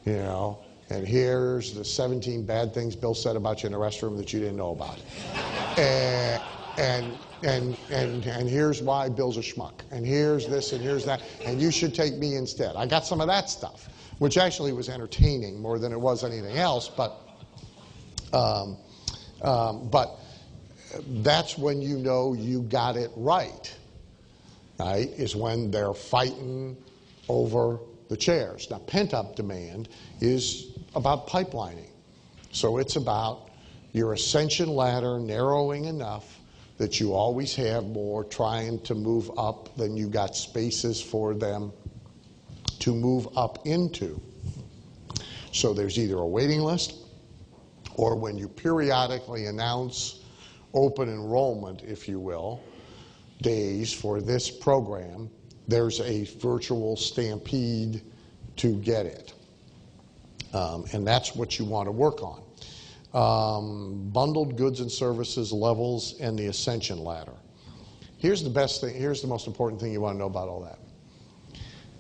And here's the 17 bad things Bill said about you in the restroom that you didn't know about. And here's why Bill's a schmuck. And here's this and here's that. And you should take me instead. I got some of that stuff, which actually was entertaining more than it was anything else. But that's when you know you got it right. Right, is when they're fighting over the chairs. Now, pent-up demand is about pipelining. So it's about your ascension ladder narrowing enough that you always have more trying to move up than you got spaces for them to move up into. So there's either a waiting list, or when you periodically announce open enrollment, if you will, days for this program, there's a virtual stampede to get it. And that's what you want to work on. Bundled goods and services levels and the ascension ladder. Here's the best thing, here's the most important thing you want to know about all that.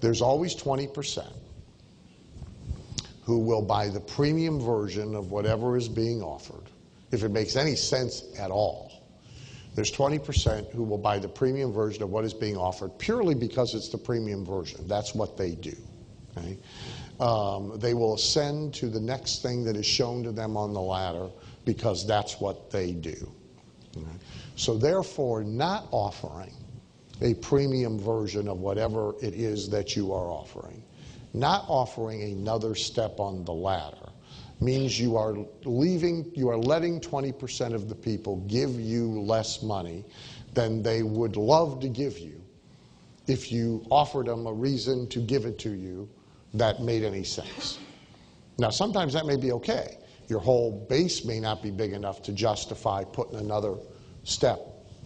There's always 20% who will buy the premium version of whatever is being offered, if it makes any sense at all. There's 20% who will buy the premium version of what is being offered purely because it's the premium version. That's what they do. Okay? They will ascend to the next thing that is shown to them on the ladder because that's what they do. Okay? So therefore, not offering a premium version of whatever it is that you are offering, not offering another step on the ladder, means you are letting 20% of the people give you less money than they would love to give you if you offered them a reason to give it to you that made any sense. Now, sometimes that may be okay. Your whole base may not be big enough to justify putting another step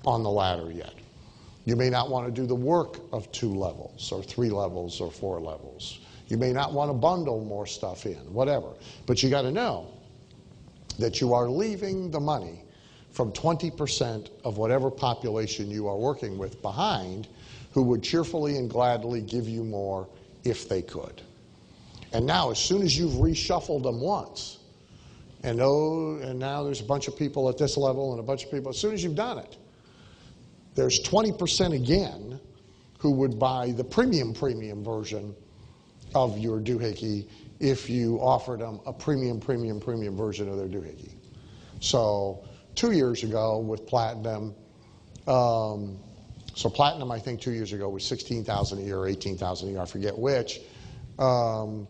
on the ladder yet. You may not want to do the work of 2 levels or 3 levels or 4 levels. You may not want to bundle more stuff in, whatever. But you got to know that you are leaving the money from 20% of whatever population you are working with behind, who would cheerfully and gladly give you more if they could. And now, as soon as you've reshuffled them once, and now there's a bunch of people at this level and a bunch of people, as soon as you've done it, there's 20% again who would buy the premium version of your doohickey if you offered them a premium version of their doohickey. So 2 years ago with Platinum, so Platinum I think 2 years ago was $16,000 a year or $18,000 a year, I forget which, and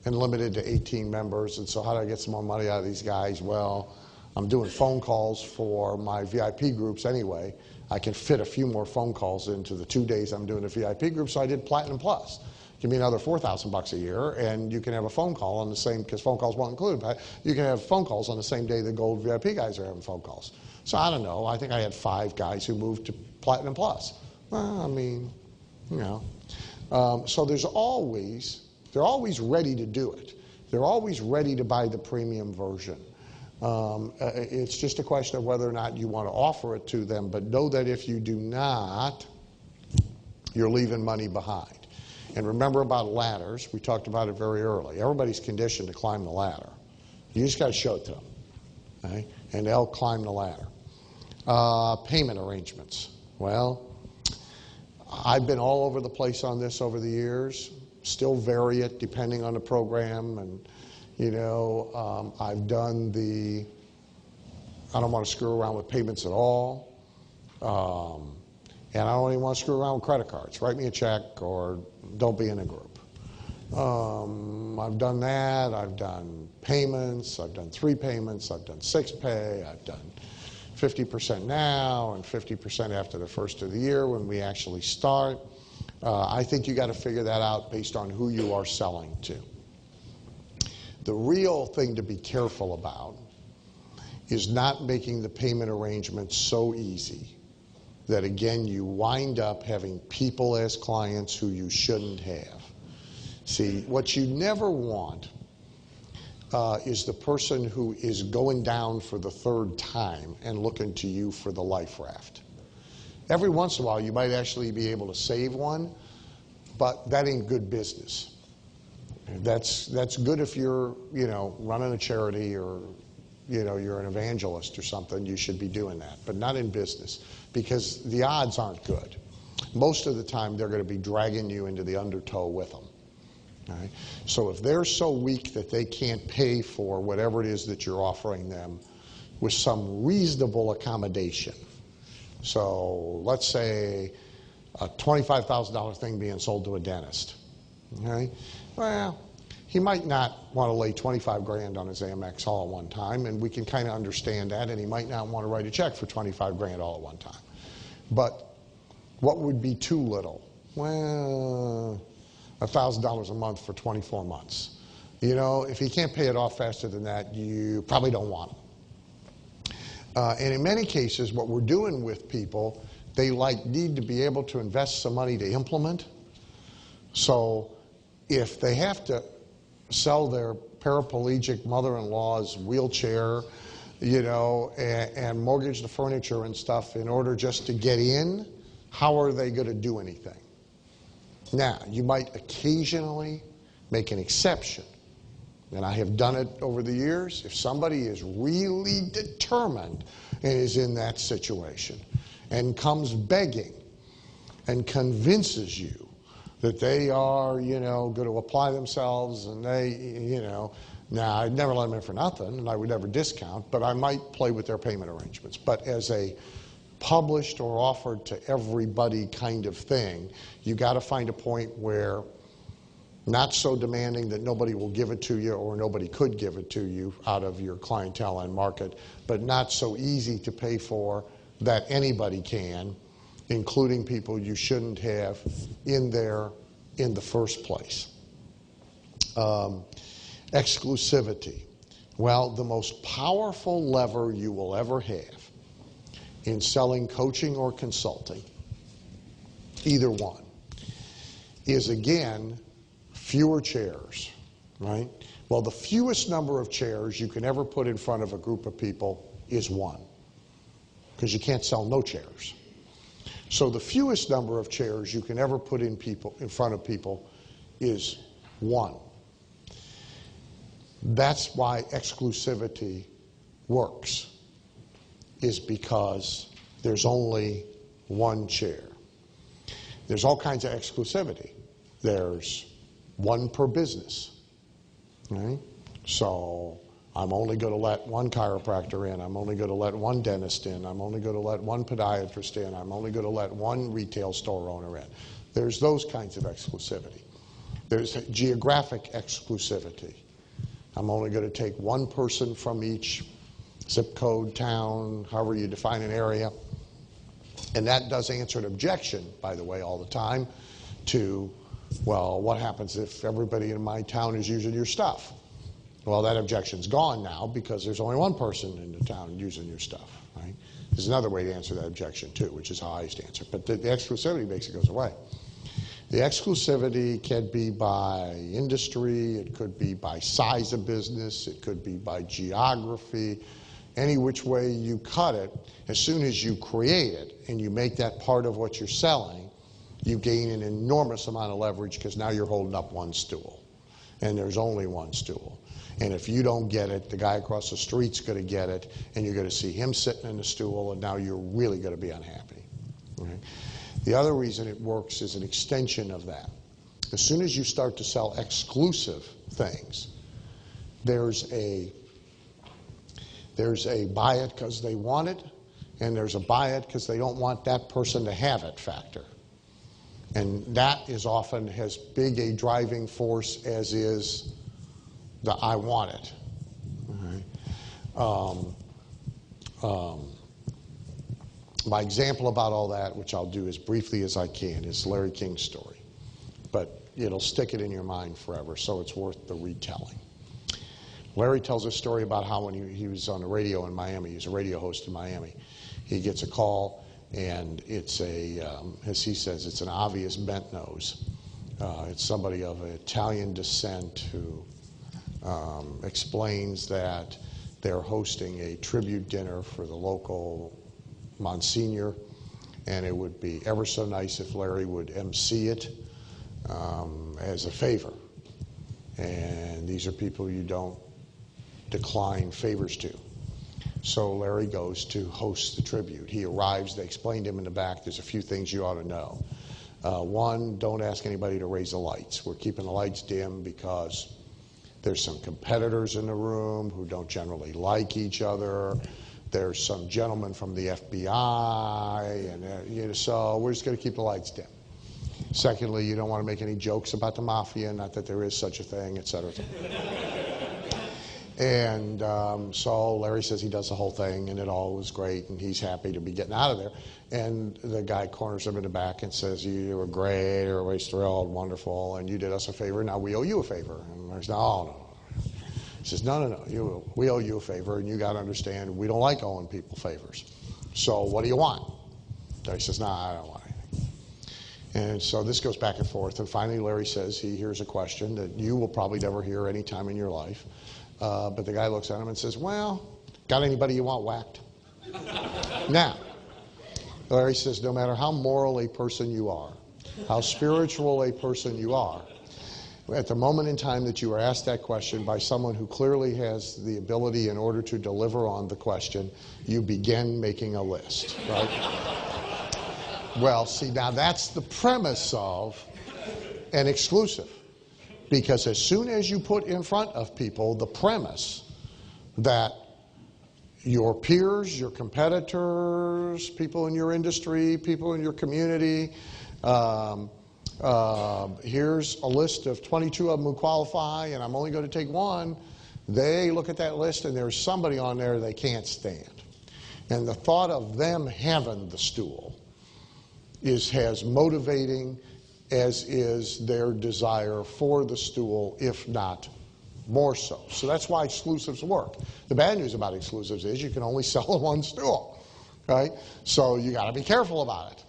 limited to 18 members. And so how do I get some more money out of these guys? Well, I'm doing phone calls for my VIP groups anyway. I can fit a few more phone calls into the 2 days I'm doing a VIP group, so I did Platinum Plus. Give me another $4,000 a year, and you can have a phone call on the same, because phone calls won't include, but you can have phone calls on the same day the Gold VIP guys are having phone calls. So I don't know, I think I had 5 guys who moved to Platinum Plus. Well, I mean, you know. So they're always ready to do it. They're always ready to buy the premium version. It's just a question of whether or not you want to offer it to them, but know that if you do not, you're leaving money behind. And remember about ladders, we talked about it very early. Everybody's conditioned to climb the ladder. You just got to show it to them, okay? And they'll climb the ladder. Payment arrangements. Well, I've been all over the place on this over the years. Still vary it depending on the program. And, you know, I've done I don't want to screw around with payments at all. And I don't even want to screw around with credit cards. Write me a check or don't be in a group. I've done that. I've done payments. I've done 3 payments. I've done 6 pay. I've done 50% now and 50% after the first of the year when we actually start. I think you got to figure that out based on who you are selling to. The real thing to be careful about is not making the payment arrangements so easy that, again, you wind up having people as clients who you shouldn't have. See, what you never want is the person who is going down for the 3rd time and looking to you for the life raft. Every once in a while, you might actually be able to save one, but that ain't good business. That's good if you're, you know, running a charity or, you know, you're an evangelist or something. You should be doing that, but not in business, because the odds aren't good. Most of the time, they're going to be dragging you into the undertow with them. Right? So if they're so weak that they can't pay for whatever it is that you're offering them with some reasonable accommodation. So let's say a $25,000 thing being sold to a dentist. Okay? Well, he might not want to lay 25 grand on his Amex all at one time, and we can kind of understand that, and he might not want to write a check for 25 grand all at one time. But what would be too little? Well, $1,000 a month for 24 months. You know, if he can't pay it off faster than that, you probably don't want him. And in many cases, what we're doing with people, they need to be able to invest some money to implement. So if they have to sell their paraplegic mother-in-law's wheelchair, you know, and mortgage the furniture and stuff in order just to get in, how are they going to do anything? Now, you might occasionally make an exception, and I have done it over the years. If somebody is really determined and is in that situation, and comes begging and convinces you that they are, going to apply themselves and they, now I'd never let them in for nothing and I would never discount, but I might play with their payment arrangements. But as a published or offered to everybody kind of thing, you got to find a point where not so demanding that nobody will give it to you or nobody could give it to you out of your clientele and market, but not so easy to pay for that anybody can, including people you shouldn't have in there in the first place. Exclusivity. Well, the most powerful lever you will ever have in selling coaching or consulting, either one, is again fewer chairs, right? Well, the fewest number of chairs you can ever put in front of a group of people is one, because you can't sell no chairs. So the fewest number of chairs you can ever put in front of people is one. That's why exclusivity works, is because there's only one chair. There's all kinds of exclusivity. There's one per business, right? So I'm only going to let one chiropractor in. I'm only going to let one dentist in. I'm only going to let one podiatrist in. I'm only going to let one retail store owner in. There's those kinds of exclusivity. There's geographic exclusivity. I'm only going to take one person from each zip code, town, however you define an area. And that does answer an objection, by the way, all the time to, well, what happens if everybody in my town is using your stuff? Well, that objection's gone now because there's only one person in the town using your stuff, right? There's another way to answer that objection, too, which is how I used to answer. But the exclusivity basically goes away. The exclusivity can be by industry, it could be by size of business, it could be by geography. Any which way you cut it, as soon as you create it and you make that part of what you're selling, you gain an enormous amount of leverage because now you're holding up one stool. And there's only one stool. And if you don't get it, the guy across the street's going to get it, and you're going to see him sitting in the stool, and now you're really going to be unhappy. Right? The other reason it works is an extension of that. As soon as you start to sell exclusive things, there's a buy it because they want it, and there's a buy it because they don't want that person to have it factor. And that is often as big a driving force as is the I want it. Okay. My example about all that, which I'll do as briefly as I can, is Larry King's story. But it'll stick it in your mind forever, so it's worth the retelling. Larry tells a story about how when he was on the radio in Miami, he was a radio host in Miami, he gets a call, and it's as he says, it's an obvious bent nose. It's somebody of Italian descent who explains that they're hosting a tribute dinner for the local Monsignor, and it would be ever so nice if Larry would MC it as a favor. And these are people you don't decline favors to. So Larry goes to host the tribute. He arrives, they explain to him in the back, there's a few things you ought to know. One, don't ask anybody to raise the lights. We're keeping the lights dim because there's some competitors in the room who don't generally like each other. There's some gentleman from the FBI, and so we're just going to keep the lights dim. Secondly, you don't want to make any jokes about the mafia, not that there is such a thing, et cetera. And so Larry says he does the whole thing, and it all was great, and he's happy to be getting out of there. And the guy corners him in the back and says, you were great, everybody's thrilled, wonderful, and you did us a favor, now we owe you a favor. And Larry says, no. He says, no, we owe you a favor, and you got to understand we don't like owing people favors. So what do you want? Larry says, I don't want anything. And so this goes back and forth, and finally Larry says he hears a question that you will probably never hear any time in your life. But the guy looks at him and says, well, got anybody you want whacked? Now, Larry says, no matter how moral a person you are, how spiritual a person you are, at the moment in time that you are asked that question by someone who clearly has the ability in order to deliver on the question, you begin making a list, right? Well, see, now that's the premise of an exclusive. Because as soon as you put in front of people the premise that your peers, your competitors, people in your industry, people in your community, here's a list of 22 of them who qualify, and I'm only going to take one, they look at that list and there's somebody on there they can't stand. And the thought of them having the stool is as motivating as is their desire for the stool, if not more so. So that's why exclusives work. The bad news about exclusives is you can only sell one stool, right? So you got to be careful about it.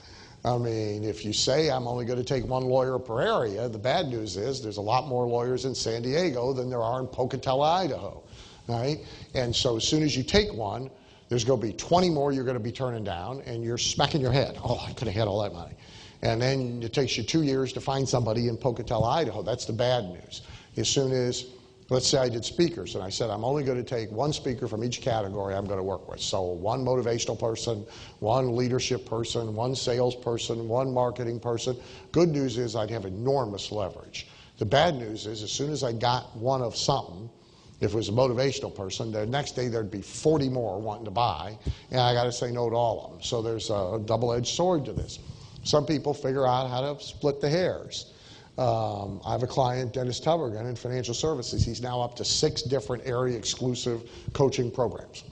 I mean, if you say I'm only going to take one lawyer per area, the bad news is there's a lot more lawyers in San Diego than there are in Pocatello, Idaho, right? And so as soon as you take one, there's going to be 20 more you're going to be turning down, and you're smacking your head. Oh, I could have had all that money. And then it takes you 2 years to find somebody in Pocatello, Idaho. That's the bad news. As soon as, let's say I did speakers, and I said I'm only going to take one speaker from each category I'm going to work with. So one motivational person, one leadership person, one sales person, one marketing person. Good news is I'd have enormous leverage. The bad news is as soon as I got one of something, if it was a motivational person, the next day there'd be 40 more wanting to buy, and I got to say no to all of them. So there's a double-edged sword to this. Some people figure out how to split the hairs. I have a client, Dennis Tubergen, in financial services. He's now up to 6 different area exclusive coaching programs.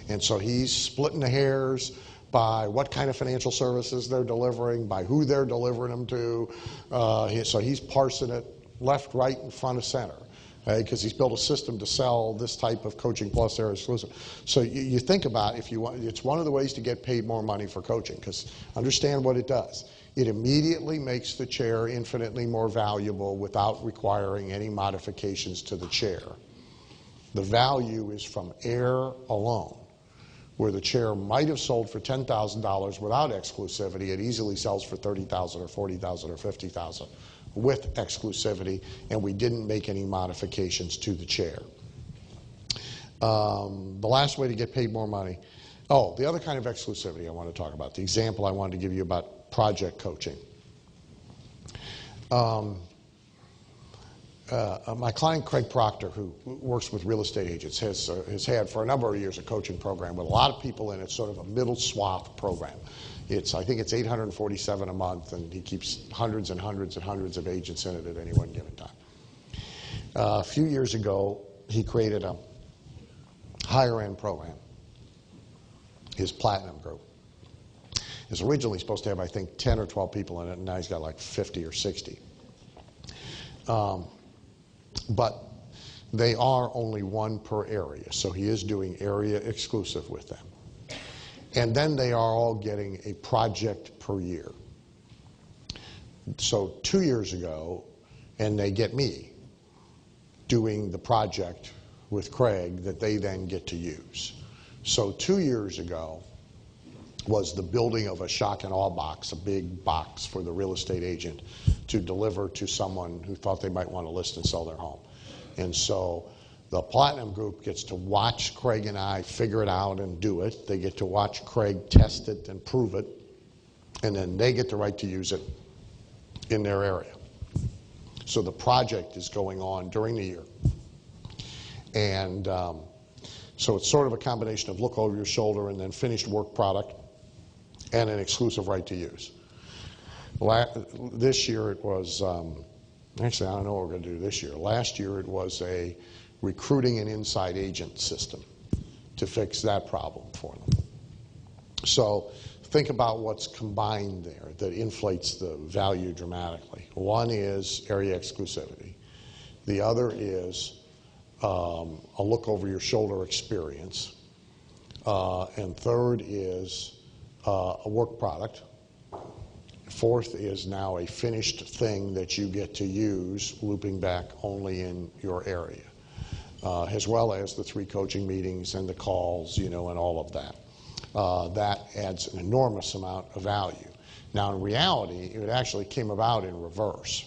And so he's splitting the hairs by what kind of financial services they're delivering, by who they're delivering them to. So he's parsing it left, right, and front of center. Because he's built a system to sell this type of coaching plus area exclusive. So you think about, if you want, it's one of the ways to get paid more money for coaching, because understand what it does. It immediately makes the chair infinitely more valuable without requiring any modifications to the chair. The value is from air alone. Where the chair might have sold for $10,000 without exclusivity, it easily sells for $30,000 or $40,000 or $50,000. With exclusivity, and we didn't make any modifications to the chair. The last way to get paid more money. Oh, the other kind of exclusivity I want to talk about. The example I wanted to give you about project coaching. My client Craig Proctor, who works with real estate agents, has had for a number of years a coaching program with a lot of people in it, sort of a middle swath program. I think it's $847 a month, and he keeps hundreds and hundreds and hundreds of agents in it at any one given time. A few years ago, he created a higher-end program, his Platinum Group. It was originally supposed to have, I think, 10 or 12 people in it, and now he's got like 50 or 60. But they are only one per area, so he is doing area exclusive with them. And then they are all getting a project per year. So 2 years ago, and they get me doing the project with Craig that they then get to use. So 2 years ago was the building of a shock and awe box, a big box for the real estate agent to deliver to someone who thought they might want to list and sell their home. And so the Platinum Group gets to watch Craig and I figure it out and do it. They get to watch Craig test it and prove it. And then they get the right to use it in their area. So the project is going on during the year. And so it's sort of a combination of look over your shoulder and then finished work product and an exclusive right to use. This year it was, actually I don't know what we're going to do this year. Last year it was a recruiting an inside agent system to fix that problem for them. So think about what's combined there that inflates the value dramatically. One is area exclusivity. The other is a look over your shoulder experience. And third is a work product. Fourth is now a finished thing that you get to use, looping back only in your area. As well as the 3 coaching meetings and the calls, and all of that. That adds an enormous amount of value. Now, in reality, it actually came about in reverse.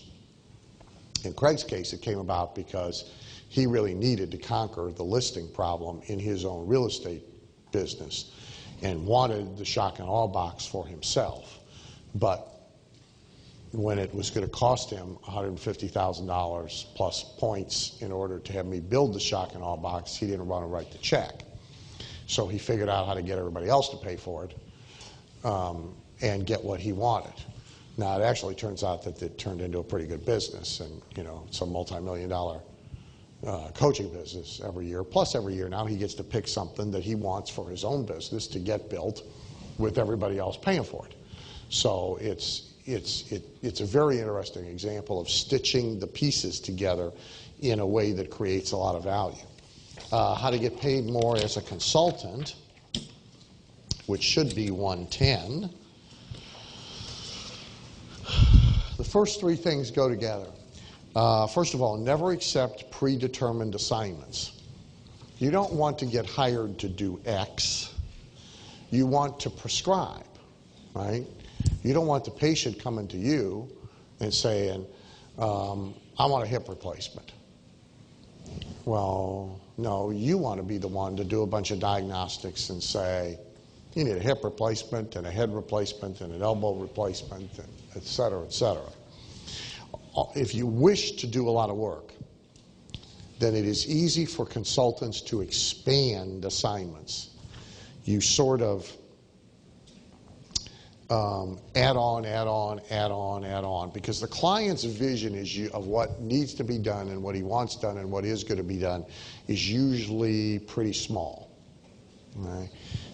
In Craig's case, it came about because he really needed to conquer the listing problem in his own real estate business. and wanted the shock and awe box for himself. But when it was going to cost him $150,000 plus points in order to have me build the shock and awe box, he didn't want to write the check. So he figured out how to get everybody else to pay for it and get what he wanted. Now, it actually turns out that it turned into a pretty good business, and, you know, it's a multi-million-dollar coaching business every year. Plus, every year now he gets to pick something that he wants for his own business to get built with everybody else paying for it. So it's a very interesting example of stitching the pieces together in a way that creates a lot of value. How to get paid more as a consultant, which should be 110. The first three things go together. First of all, never accept predetermined assignments. You don't want to get hired to do X. You want to prescribe, right? You don't want the patient coming to you and saying, I want a hip replacement. Well, no, you want to be the one to do a bunch of diagnostics and say, you need a hip replacement and a head replacement and an elbow replacement, and et cetera, et cetera. If you wish to do a lot of work, then it is easy for consultants to expand assignments. You sort of add on, because the client's vision of what needs to be done and what he wants done and what is going to be done is usually pretty small. Right?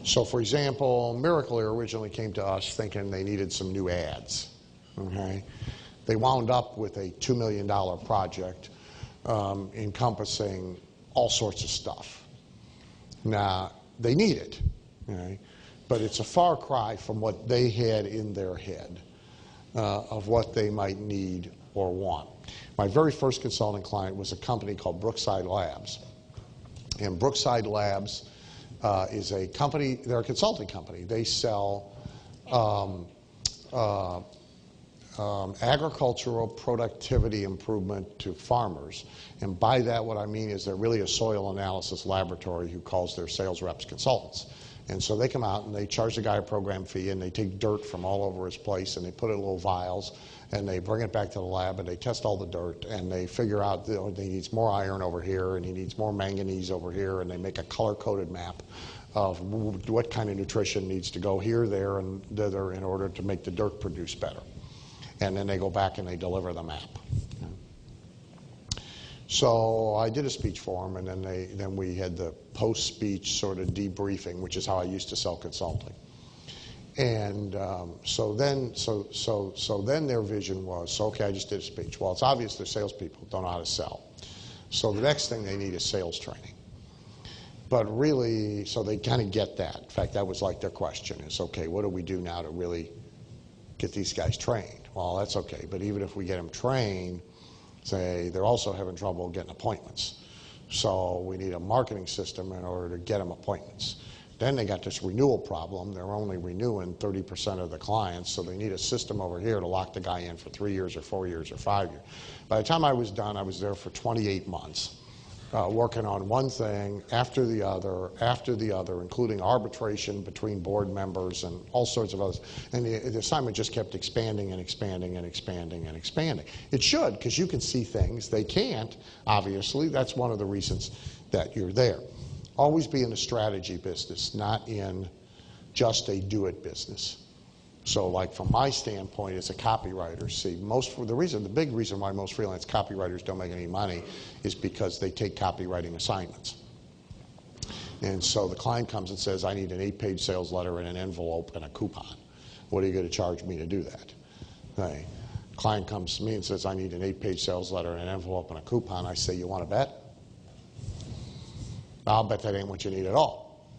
So, for example, Miracle Air originally came to us thinking they needed some new ads. Okay? They wound up with a $2 million project encompassing all sorts of stuff. Now, they need it, right? But it's a far cry from what they had in their head of what they might need or want. My very first consulting client was a company called Brookside Labs. And Brookside Labs is a company, they're a consulting company. They sell agricultural productivity improvement to farmers. And by that, what I mean is they're really a soil analysis laboratory who calls their sales reps consultants. And so they come out and they charge the guy a program fee, and they take dirt from all over his place and they put it in little vials and they bring it back to the lab and they test all the dirt and they figure out that he needs more iron over here and he needs more manganese over here, and they make a color-coded map of what kind of nutrition needs to go here, there, and thither in order to make the dirt produce better. And then they go back and they deliver the map. So I did a speech for them, and then we had the post-speech sort of debriefing, which is how I used to sell consulting. And so then their vision was, okay, I just did a speech. Well, it's obvious they're salespeople, don't know how to sell. So the next thing they need is sales training. But really, so they kind of get that. In fact, that was like their question is, okay, what do we do now to really get these guys trained? Well, that's okay, but even if we get them trained, say they're also having trouble getting appointments. So we need a marketing system in order to get them appointments. Then they got this renewal problem. They're only renewing 30% of the clients, so they need a system over here to lock the guy in for 3 years or 4 years or 5 years. By the time I was done, I was there for 28 months, working on one thing after the other, including arbitration between board members and all sorts of others. And the assignment just kept expanding and expanding and expanding and expanding. It should, because you can see things. They can't, obviously. That's one of the reasons that you're there. Always be in a strategy business, not in just a do-it business. So, like from my standpoint as a copywriter, see, the big reason why most freelance copywriters don't make any money is because they take copywriting assignments. And so the client comes and says, I need an 8-page sales letter and an envelope and a coupon. What are you going to charge me to do that? Right. Client comes to me and says, I need an 8-page sales letter and an envelope and a coupon. I say, you want to bet? I'll bet that ain't what you need at all.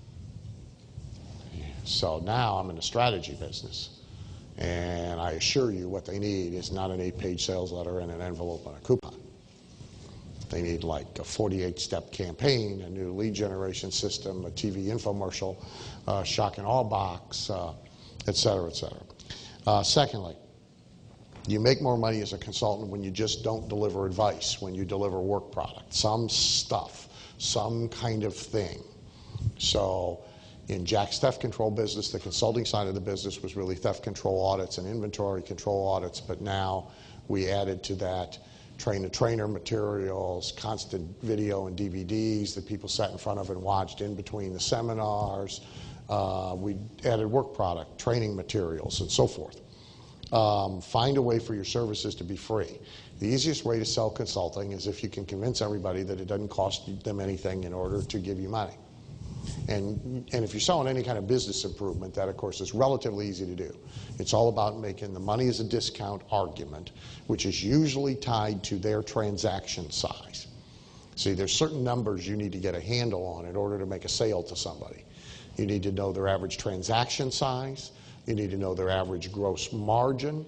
So now I'm in the strategy business. And I assure you what they need is not an 8-page sales letter and an envelope and a coupon. They need like a 48-step campaign, a new lead generation system, a TV infomercial, shock and awe box, et cetera, et cetera. Secondly, you make more money as a consultant when you just don't deliver advice, when you deliver work product, some stuff, some kind of thing. So In Jack's theft control business, the consulting side of the business was really theft control audits and inventory control audits, but now we added to that train-the-trainer materials, constant video and DVDs that people sat in front of and watched in between the seminars. We added work product, training materials, and so forth. Find a way for your services to be free. The easiest way to sell consulting is if you can convince everybody that it doesn't cost them anything in order to give you money. And if you're selling any kind of business improvement, that, of course, is relatively easy to do. It's all about making the money as a discount argument, which is usually tied to their transaction size. See, there's certain numbers you need to get a handle on in order to make a sale to somebody. You need to know their average transaction size. You need to know their average gross margin.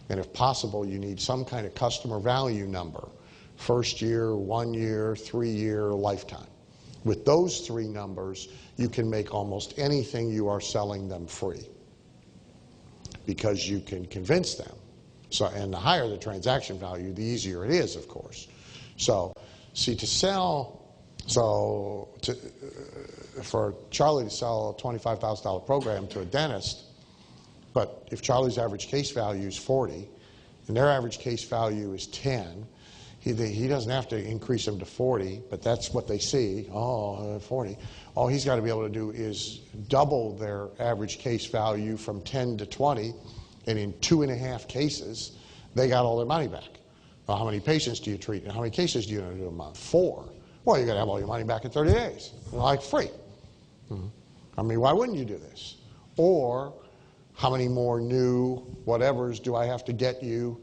And if possible, you need some kind of customer value number. First year, 1 year, 3 year, lifetime. With those three numbers, you can make almost anything you are selling them free, because you can convince them. So, and the higher the transaction value, the easier it is, of course. So, see, to sell, for Charlie to sell a $25,000 program to a dentist, but if Charlie's average case value is 40, and their average case value is 10, he doesn't have to increase them to 40, but that's what they see. Oh, 40. All he's got to be able to do is double their average case value from 10 to 20, and in 2.5 cases, they got all their money back. Well, how many patients do you treat, and how many cases do you do a month? 4. Well, you're going to have all your money back in 30 days. Like free. I mean, why wouldn't you do this? Or how many more new whatevers do I have to get you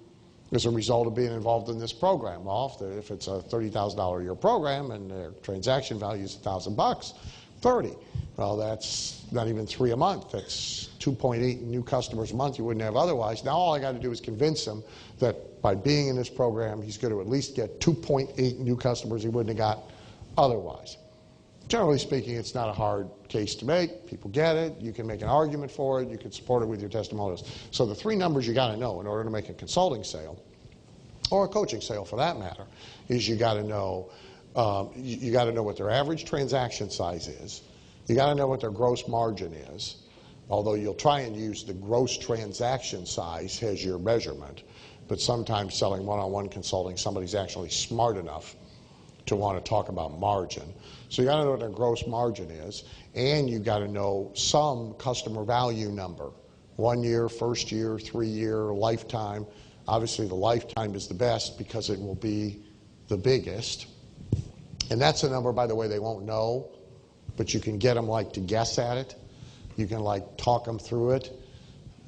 as a result of being involved in this program? Well, if it's a $30,000 a year program and their transaction value is $1,000, 30. Well, that's not even 3 a month. That's 2.8 new customers a month you wouldn't have otherwise. Now all I got to do is convince him that by being in this program, he's going to at least get 2.8 new customers he wouldn't have got otherwise. Generally speaking, it's not a hard case to make. People get it. You can make an argument for it. You can support it with your testimonials. So the 3 numbers you got to know in order to make a consulting sale, or a coaching sale for that matter, is you got to know what their average transaction size is. You got to know what their gross margin is, although you'll try and use the gross transaction size as your measurement. But sometimes selling one-on-one consulting, somebody's actually smart enough to want to talk about margin. So you got to know what their gross margin is, and you got to know some customer value number. 1 year, first year, 3 year, lifetime. Obviously the lifetime is the best because it will be the biggest. And that's a number, by the way, they won't know, but you can get them like to guess at it. You can like talk them through it,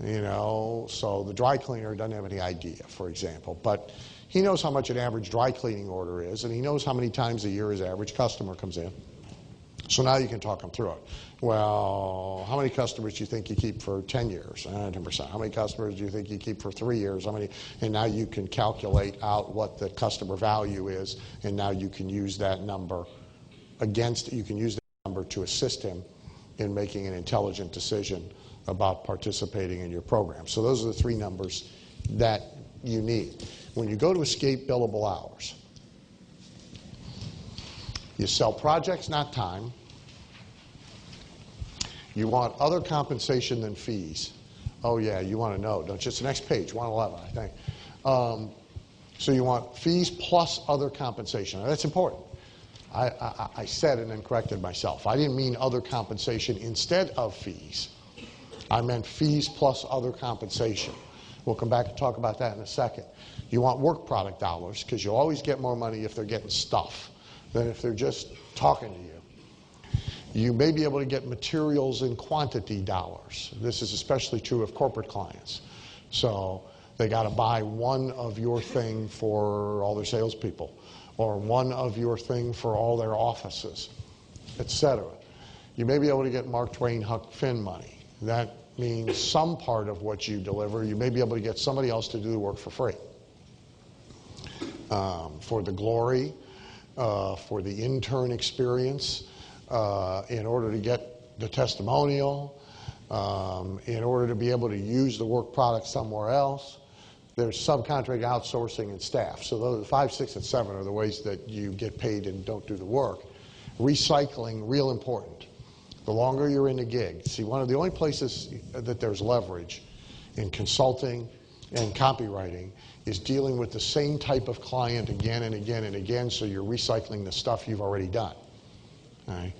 you know. So the dry cleaner doesn't have any idea, for example, but he knows how much an average dry cleaning order is, and he knows how many times a year his average customer comes in. So now you can talk him through it. Well, how many customers do you think you keep for 10 years? 10%. How many customers do you think you keep for 3 years? How many? And now you can calculate out what the customer value is, and now you can use that number you can use that number to assist him in making an intelligent decision about participating in your program. So those are the 3 numbers that you need. When you go to escape billable hours, you sell projects, not time. You want other compensation than fees. Oh yeah, you want to know, don't you? It's the next page, 111, I think. So you want fees plus other compensation. Now, that's important. I said and then corrected myself. I didn't mean other compensation instead of fees. I meant fees plus other compensation. We'll come back and talk about that in a second. You want work product dollars because you'll always get more money if they're getting stuff than if they're just talking to you. You may be able to get materials and quantity dollars. This is especially true of corporate clients. So they got to buy one of your thing for all their salespeople, or one of your thing for all their offices, etc. You may be able to get Mark Twain Huck Finn money. That means some part of what you deliver, you may be able to get somebody else to do the work for free. For the glory, for the intern experience, in order to get the testimonial, in order to be able to use the work product somewhere else. There's subcontract outsourcing and staff. So those 5, 6, and 7 are the ways that you get paid and don't do the work. Recycling, real important. the longer you're in the gig. See, one of the only places that there's leverage in consulting and copywriting is dealing with the same type of client again and again and again, so you're recycling the stuff you've already done. All right?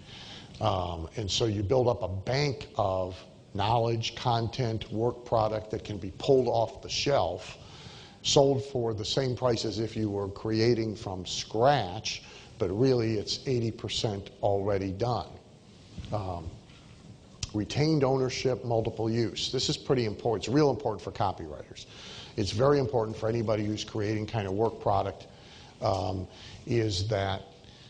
And so you build up a bank of knowledge, content, work product that can be pulled off the shelf, sold for the same price as if you were creating from scratch, but really it's 80% already done. Retained ownership, multiple use. This is pretty important. It's real important for copywriters. It's very important for anybody who's creating kind of work product, is that,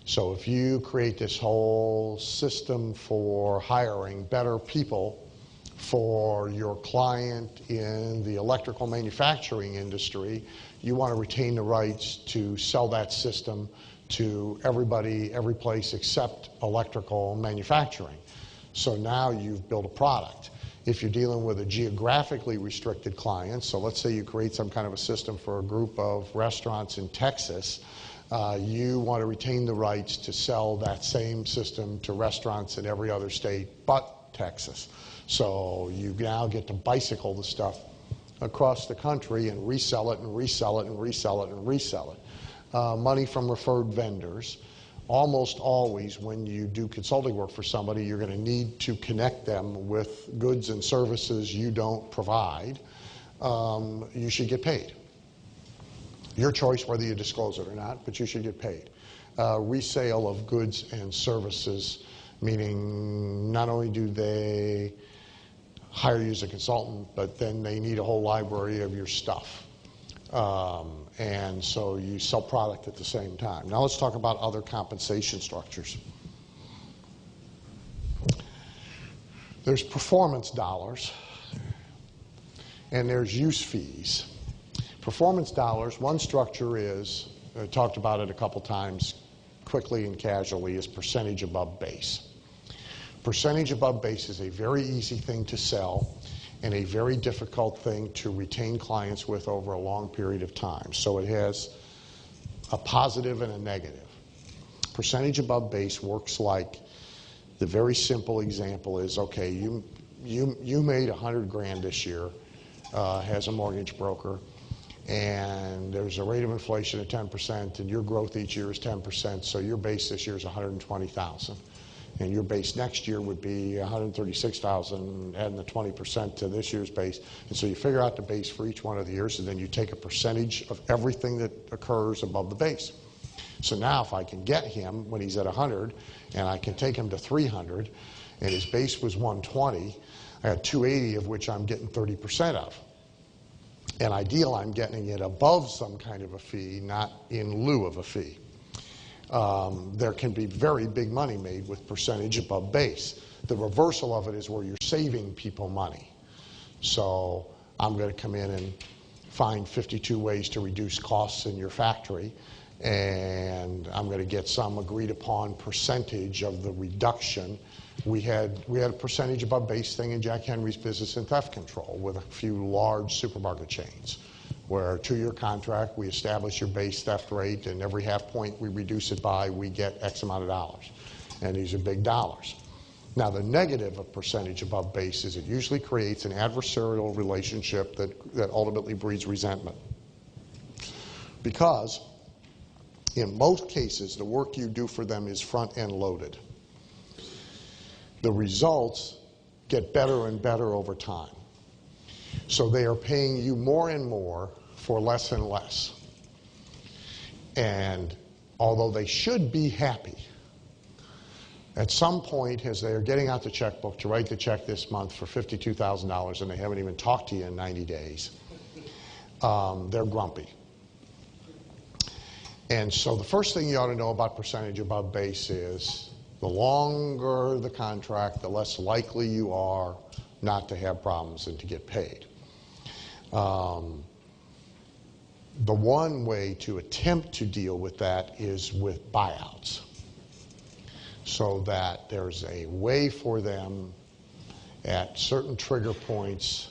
so if you create this whole system for hiring better people for your client in the electrical manufacturing industry, you want to retain the rights to sell that system to everybody, every place except electrical manufacturing. So now you've built a product. If you're dealing with a geographically restricted client, so let's say you create some kind of a system for a group of restaurants in Texas, you want to retain the rights to sell that same system to restaurants in every other state but Texas. So you now get to bicycle the stuff across the country and resell it and resell it and resell it and resell it. Money from referred vendors. Almost always when you do consulting work for somebody, you're going to need to connect them with goods and services you don't provide. You should get paid. Your choice whether you disclose it or not, but you should get paid. Resale of goods and services, meaning not only do they hire you as a consultant, but then they need a whole library of your stuff. And so you sell product at the same time. Now let's talk about other compensation structures. There's performance dollars, and there's use fees. Performance dollars, one structure is, I talked about it a couple times quickly and casually, is percentage above base. Percentage above base is a very easy thing to sell and a very difficult thing to retain clients with over a long period of time. So it has a positive and a negative. Percentage above base works like, the very simple example is, okay, you made $100,000 this year as a mortgage broker, and there's a rate of inflation of 10%, and your growth each year is 10%, so your base this year is $120,000. And your base next year would be $136,000, adding the 20% to this year's base. And so you figure out the base for each one of the years, and then you take a percentage of everything that occurs above the base. So now if I can get him when he's at 100, and I can take him to 300, and his base was 120, I got 280 of which I'm getting 30% of. And ideal, I'm getting it above some kind of a fee, not in lieu of a fee. There can be very big money made with percentage above base. The reversal of it is where you're saving people money. So I'm going to come in and find 52 ways to reduce costs in your factory, and I'm going to get some agreed upon percentage of the reduction. We had a percentage above base thing in Jack Henry's business and theft control with a few large supermarket chains, where a 2-year contract, we establish your base theft rate, and every half point we reduce it by, we get X amount of dollars. And these are big dollars. Now, the negative of percentage above base is it usually creates an adversarial relationship that ultimately breeds resentment. Because in most cases, the work you do for them is front-end loaded. The results get better and better over time. So they are paying you more and more for less and less. And although they should be happy, at some point as they are getting out the checkbook to write the check this month for $52,000 and they haven't even talked to you in 90 days, they're grumpy. And so the first thing you ought to know about percentage above base is the longer the contract, the less likely you are not to have problems and to get paid. The one way to attempt to deal with that is with buyouts, so that there's a way for them at certain trigger points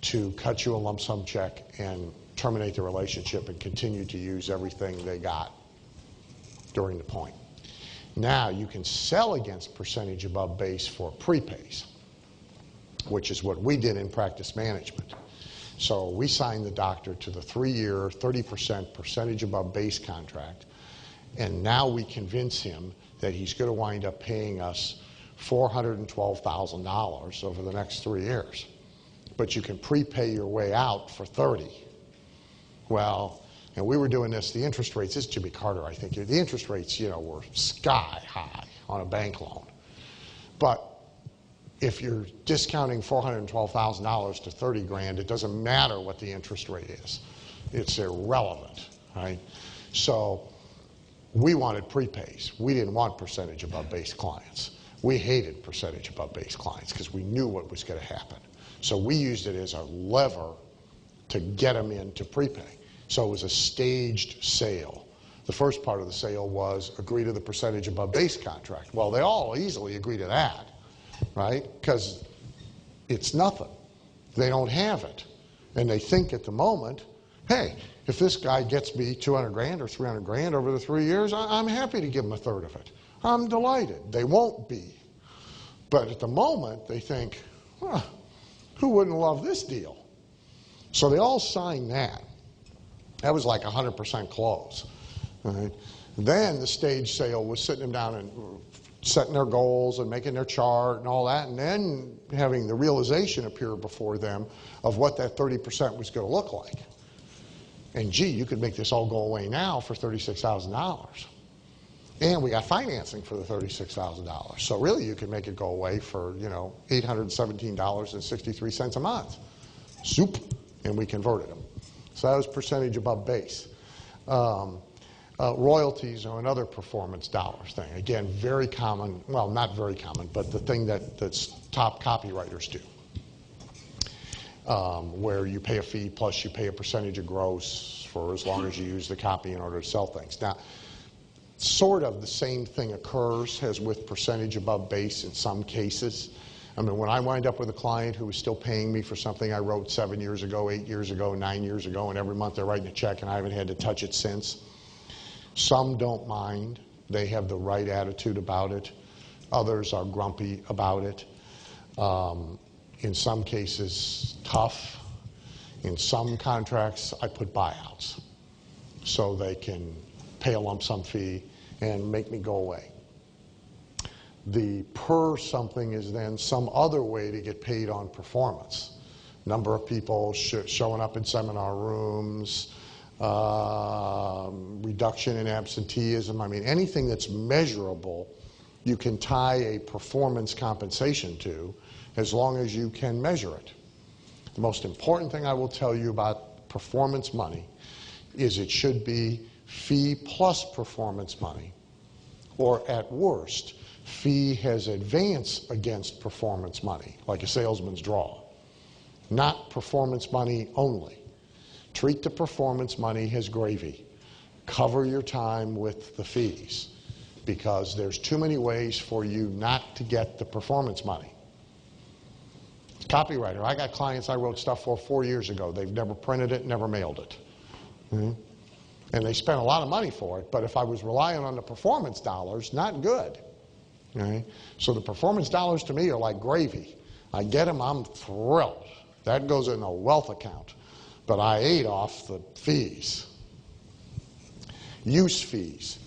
to cut you a lump sum check and terminate the relationship and continue to use everything they got during the point. Now you can sell against percentage above base for prepays, which is what we did in practice management. So we signed the doctor to the 3-year, 30% percentage above base contract, and now we convince him that he's going to wind up paying us $412,000 over the next 3 years. But you can prepay your way out for 30. Well, and we were doing this, the interest rates, this is Jimmy Carter, I think, the interest rates, were sky high on a bank loan. But if you're discounting $412,000 to 30 grand, it doesn't matter what the interest rate is. It's irrelevant, right? So we wanted prepays. We didn't want percentage above base clients. We hated percentage above base clients because we knew what was going to happen. So we used it as a lever to get them into prepay. So it was a staged sale. The first part of the sale was agree to the percentage above base contract. Well, they all easily agree to that, right? Because it's nothing. They don't have it. And they think at the moment, hey, if this guy gets me 200 grand or 300 grand over the 3 years, I'm happy to give him a third of it. I'm delighted. They won't be. But at the moment, they think, who wouldn't love this deal? So they all signed that. That was like 100% close. Right? Then the stage sale was sitting them down and setting their goals and making their chart and all that, and then having the realization appear before them of what that 30% was going to look like. And gee, you could make this all go away now for $36,000. And we got financing for the $36,000. So really you could make it go away for, $817.63 a month. Soup. And we converted them. So that was percentage above base. Royalties are another performance dollars thing. Again, very common, well, not very common, but the thing that's top copywriters do. Where you pay a fee plus you pay a percentage of gross for as long as you use the copy in order to sell things. Now, sort of the same thing occurs as with percentage above base in some cases. I mean, when I wind up with a client who is still paying me for something I wrote 7 years ago, 8 years ago, 9 years ago, and every month they're writing a check and I haven't had to touch it since, some don't mind. They have the right attitude about it. Others are grumpy about it. In some cases, tough. In some contracts, I put buyouts so they can pay a lump sum fee and make me go away. The per something is then some other way to get paid on performance. Number of people showing up in seminar rooms, reduction in absenteeism. I mean, anything that's measurable, you can tie a performance compensation to as long as you can measure it. The most important thing I will tell you about performance money is it should be fee plus performance money, or at worst, fee has advance against performance money, like a salesman's draw. Not performance money only. Treat the performance money as gravy. Cover your time with the fees, because there's too many ways for you not to get the performance money. Copywriter, I got clients I wrote stuff for 4 years ago. They've never printed it, never mailed it. And they spent a lot of money for it, but if I was relying on the performance dollars, not good. Right? So the performance dollars to me are like gravy. I get them, I'm thrilled. That goes in a wealth account. But I ate off the fees. Use fees.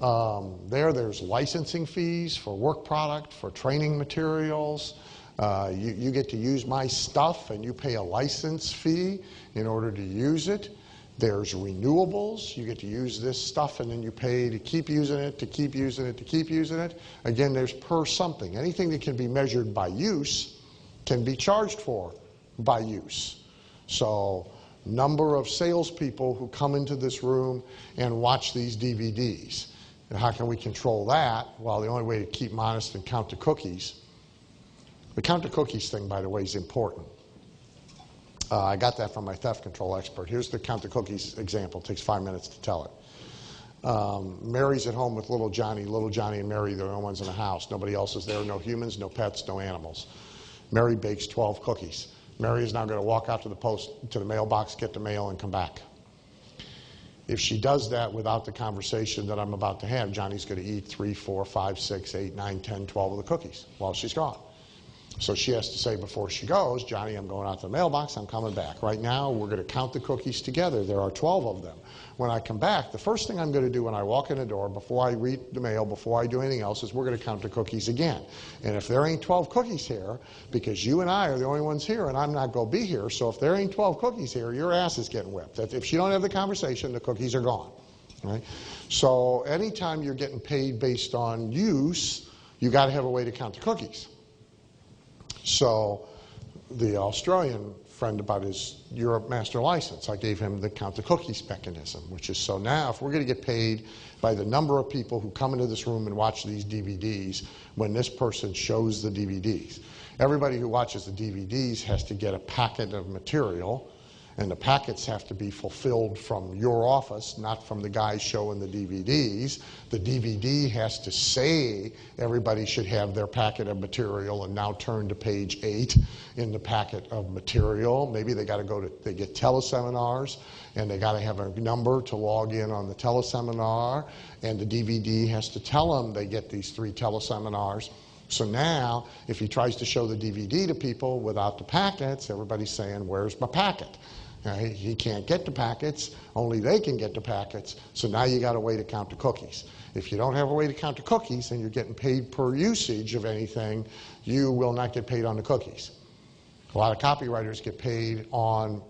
There's licensing fees for work product, for training materials. You get to use my stuff and you pay a license fee in order to use it. There's renewables. You get to use this stuff and then you pay to keep using it, to keep using it, to keep using it. Again, there's per something. Anything that can be measured by use can be charged for by use. So, number of salespeople who come into this room and watch these DVDs. And how can we control that? Well, the only way to keep them honest and count the cookies. The count the cookies thing, by the way, is important. I got that from my theft control expert. Here's the count the cookies example. It takes 5 minutes to tell it. Mary's at home with little Johnny. Little Johnny and Mary, they're the only ones in the house. Nobody else is there. No humans, no pets, no animals. Mary bakes 12 cookies. Mary is now going to walk out to the mailbox, get the mail, and come back. If she does that without the conversation that I'm about to have, Johnny's going to eat 3, 4, 5, 6, 8, 9, 10, 12 of the cookies while she's gone. So she has to say before she goes, Johnny, I'm going out to the mailbox, I'm coming back. Right now, we're going to count the cookies together. There are 12 of them. When I come back, the first thing I'm going to do when I walk in the door, before I read the mail, before I do anything else, is we're going to count the cookies again. And if there ain't 12 cookies here, because you and I are the only ones here, and I'm not going to be here, so if there ain't 12 cookies here, your ass is getting whipped. If she don't have the conversation, the cookies are gone. Right? So anytime you're getting paid based on use, you got to have a way to count the cookies. So the Australian friend about his Europe master license, I gave him the count the cookies mechanism, which is so now if we're going to get paid by the number of people who come into this room and watch these DVDs when this person shows the DVDs. Everybody who watches the DVDs has to get a packet of material, and the packets have to be fulfilled from your office, not from the guys showing the DVDs. The DVD has to say everybody should have their packet of material, and now turn to page 8 in the packet of material. Maybe they get teleseminars, and they got to have a number to log in on the teleseminar, and the DVD has to tell them they get these 3 teleseminars. So now, if he tries to show the DVD to people without the packets, everybody's saying, where's my packet? Right? He can't get the packets, only they can get the packets, so now you got a way to count the cookies. If you don't have a way to count the cookies and you're getting paid per usage of anything, you will not get paid on the cookies. A lot of copywriters get paid on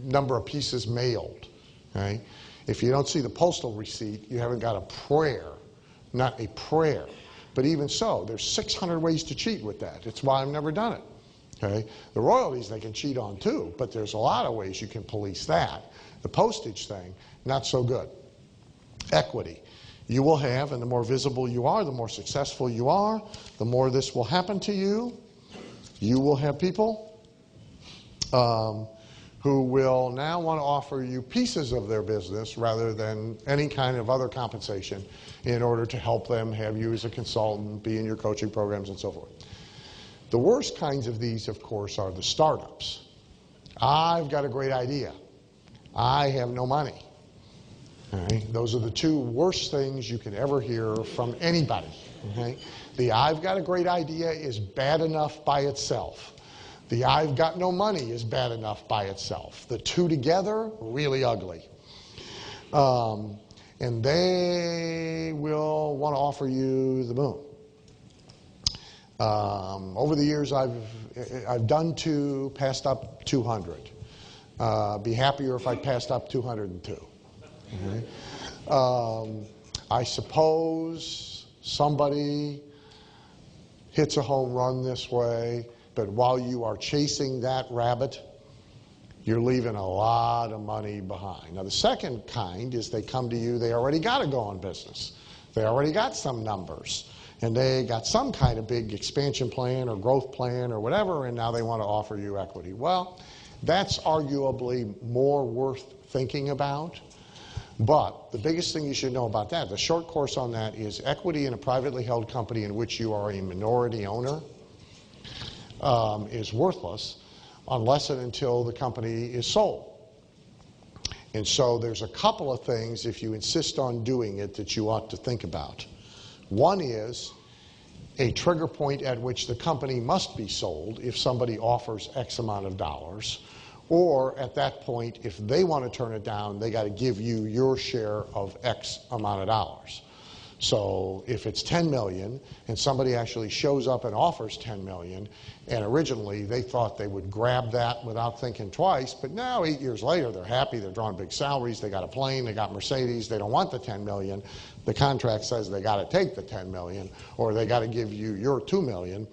number of pieces mailed. Right? If you don't see the postal receipt, you haven't got a prayer, not a prayer. But even so, there's 600 ways to cheat with that. It's why I've never done it. Okay? The royalties they can cheat on too, but there's a lot of ways you can police that. The postage thing, not so good. Equity. You will have, and the more visible you are, the more successful you are, the more this will happen to you. You will have people who will now want to offer you pieces of their business rather than any kind of other compensation in order to help them have you as a consultant, be in your coaching programs, and so forth. The worst kinds of these, of course, are the startups. I've got a great idea. I have no money. Okay? Those are the 2 worst things you can ever hear from anybody. Okay? The I've got a great idea is bad enough by itself. The I've got no money is bad enough by itself. The 2 together, really ugly. And they will want to offer you the moon. Over the years, I've done 2, passed up 200. Be happier if I passed up 202. Okay? I suppose somebody hits a home run this way, but while you are chasing that rabbit, you're leaving a lot of money behind. Now, the second kind is they come to you, they already got a going business. They already got some numbers. And they got some kind of big expansion plan or growth plan or whatever, and now they want to offer you equity. Well, that's arguably more worth thinking about. But the biggest thing you should know about that, the short course on that, is equity in a privately held company in which you are a minority owner is worthless unless and until the company is sold. And so there's a couple of things, if you insist on doing it, that you ought to think about. One is a trigger point at which the company must be sold if somebody offers X amount of dollars, or at that point, if they want to turn it down, they got to give you your share of X amount of dollars. So if it's 10 million and somebody actually shows up and offers 10 million, and originally they thought they would grab that without thinking twice, but now 8 years later they're happy, they're drawing big salaries, they got a plane, they got Mercedes, they don't want the 10 million. The contract says they got to take the 10 million, or they got to give you your 2 million,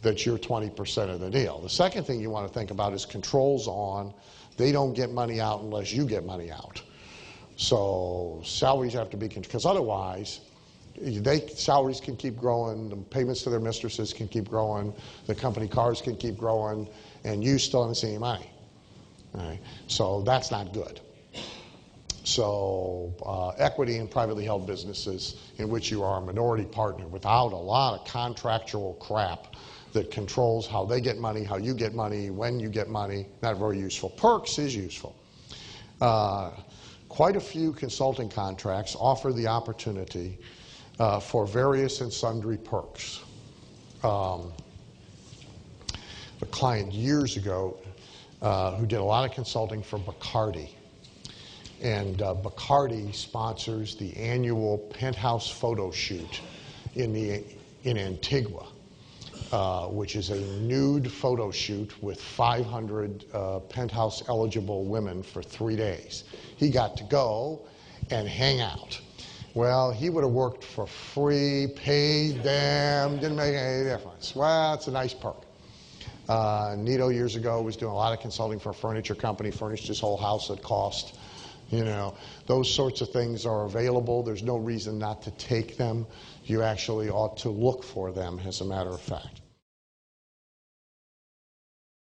that's your 20% of the deal. The second thing you want to think about is controls on, they don't get money out unless you get money out. So salaries have to be, because otherwise, salaries can keep growing, the payments to their mistresses can keep growing, the company cars can keep growing, and you still haven't seen any money. All right? So that's not good. So equity in privately held businesses in which you are a minority partner without a lot of contractual crap that controls how they get money, how you get money, when you get money, not very useful. Perks is useful. quite a few consulting contracts offer the opportunity for various and sundry perks. A client years ago who did a lot of consulting for Bacardi. And Bacardi sponsors the annual penthouse photo shoot in Antigua, which is a nude photo shoot with 500 penthouse-eligible women for 3 days. He got to go and hang out. Well, he would have worked for free, paid them, didn't make any difference. Well, it's a nice perk. Nito years ago was doing a lot of consulting for a furniture company, furnished his whole house at cost. You know, those sorts of things are available. There's no reason not to take them. You actually ought to look for them, as a matter of fact.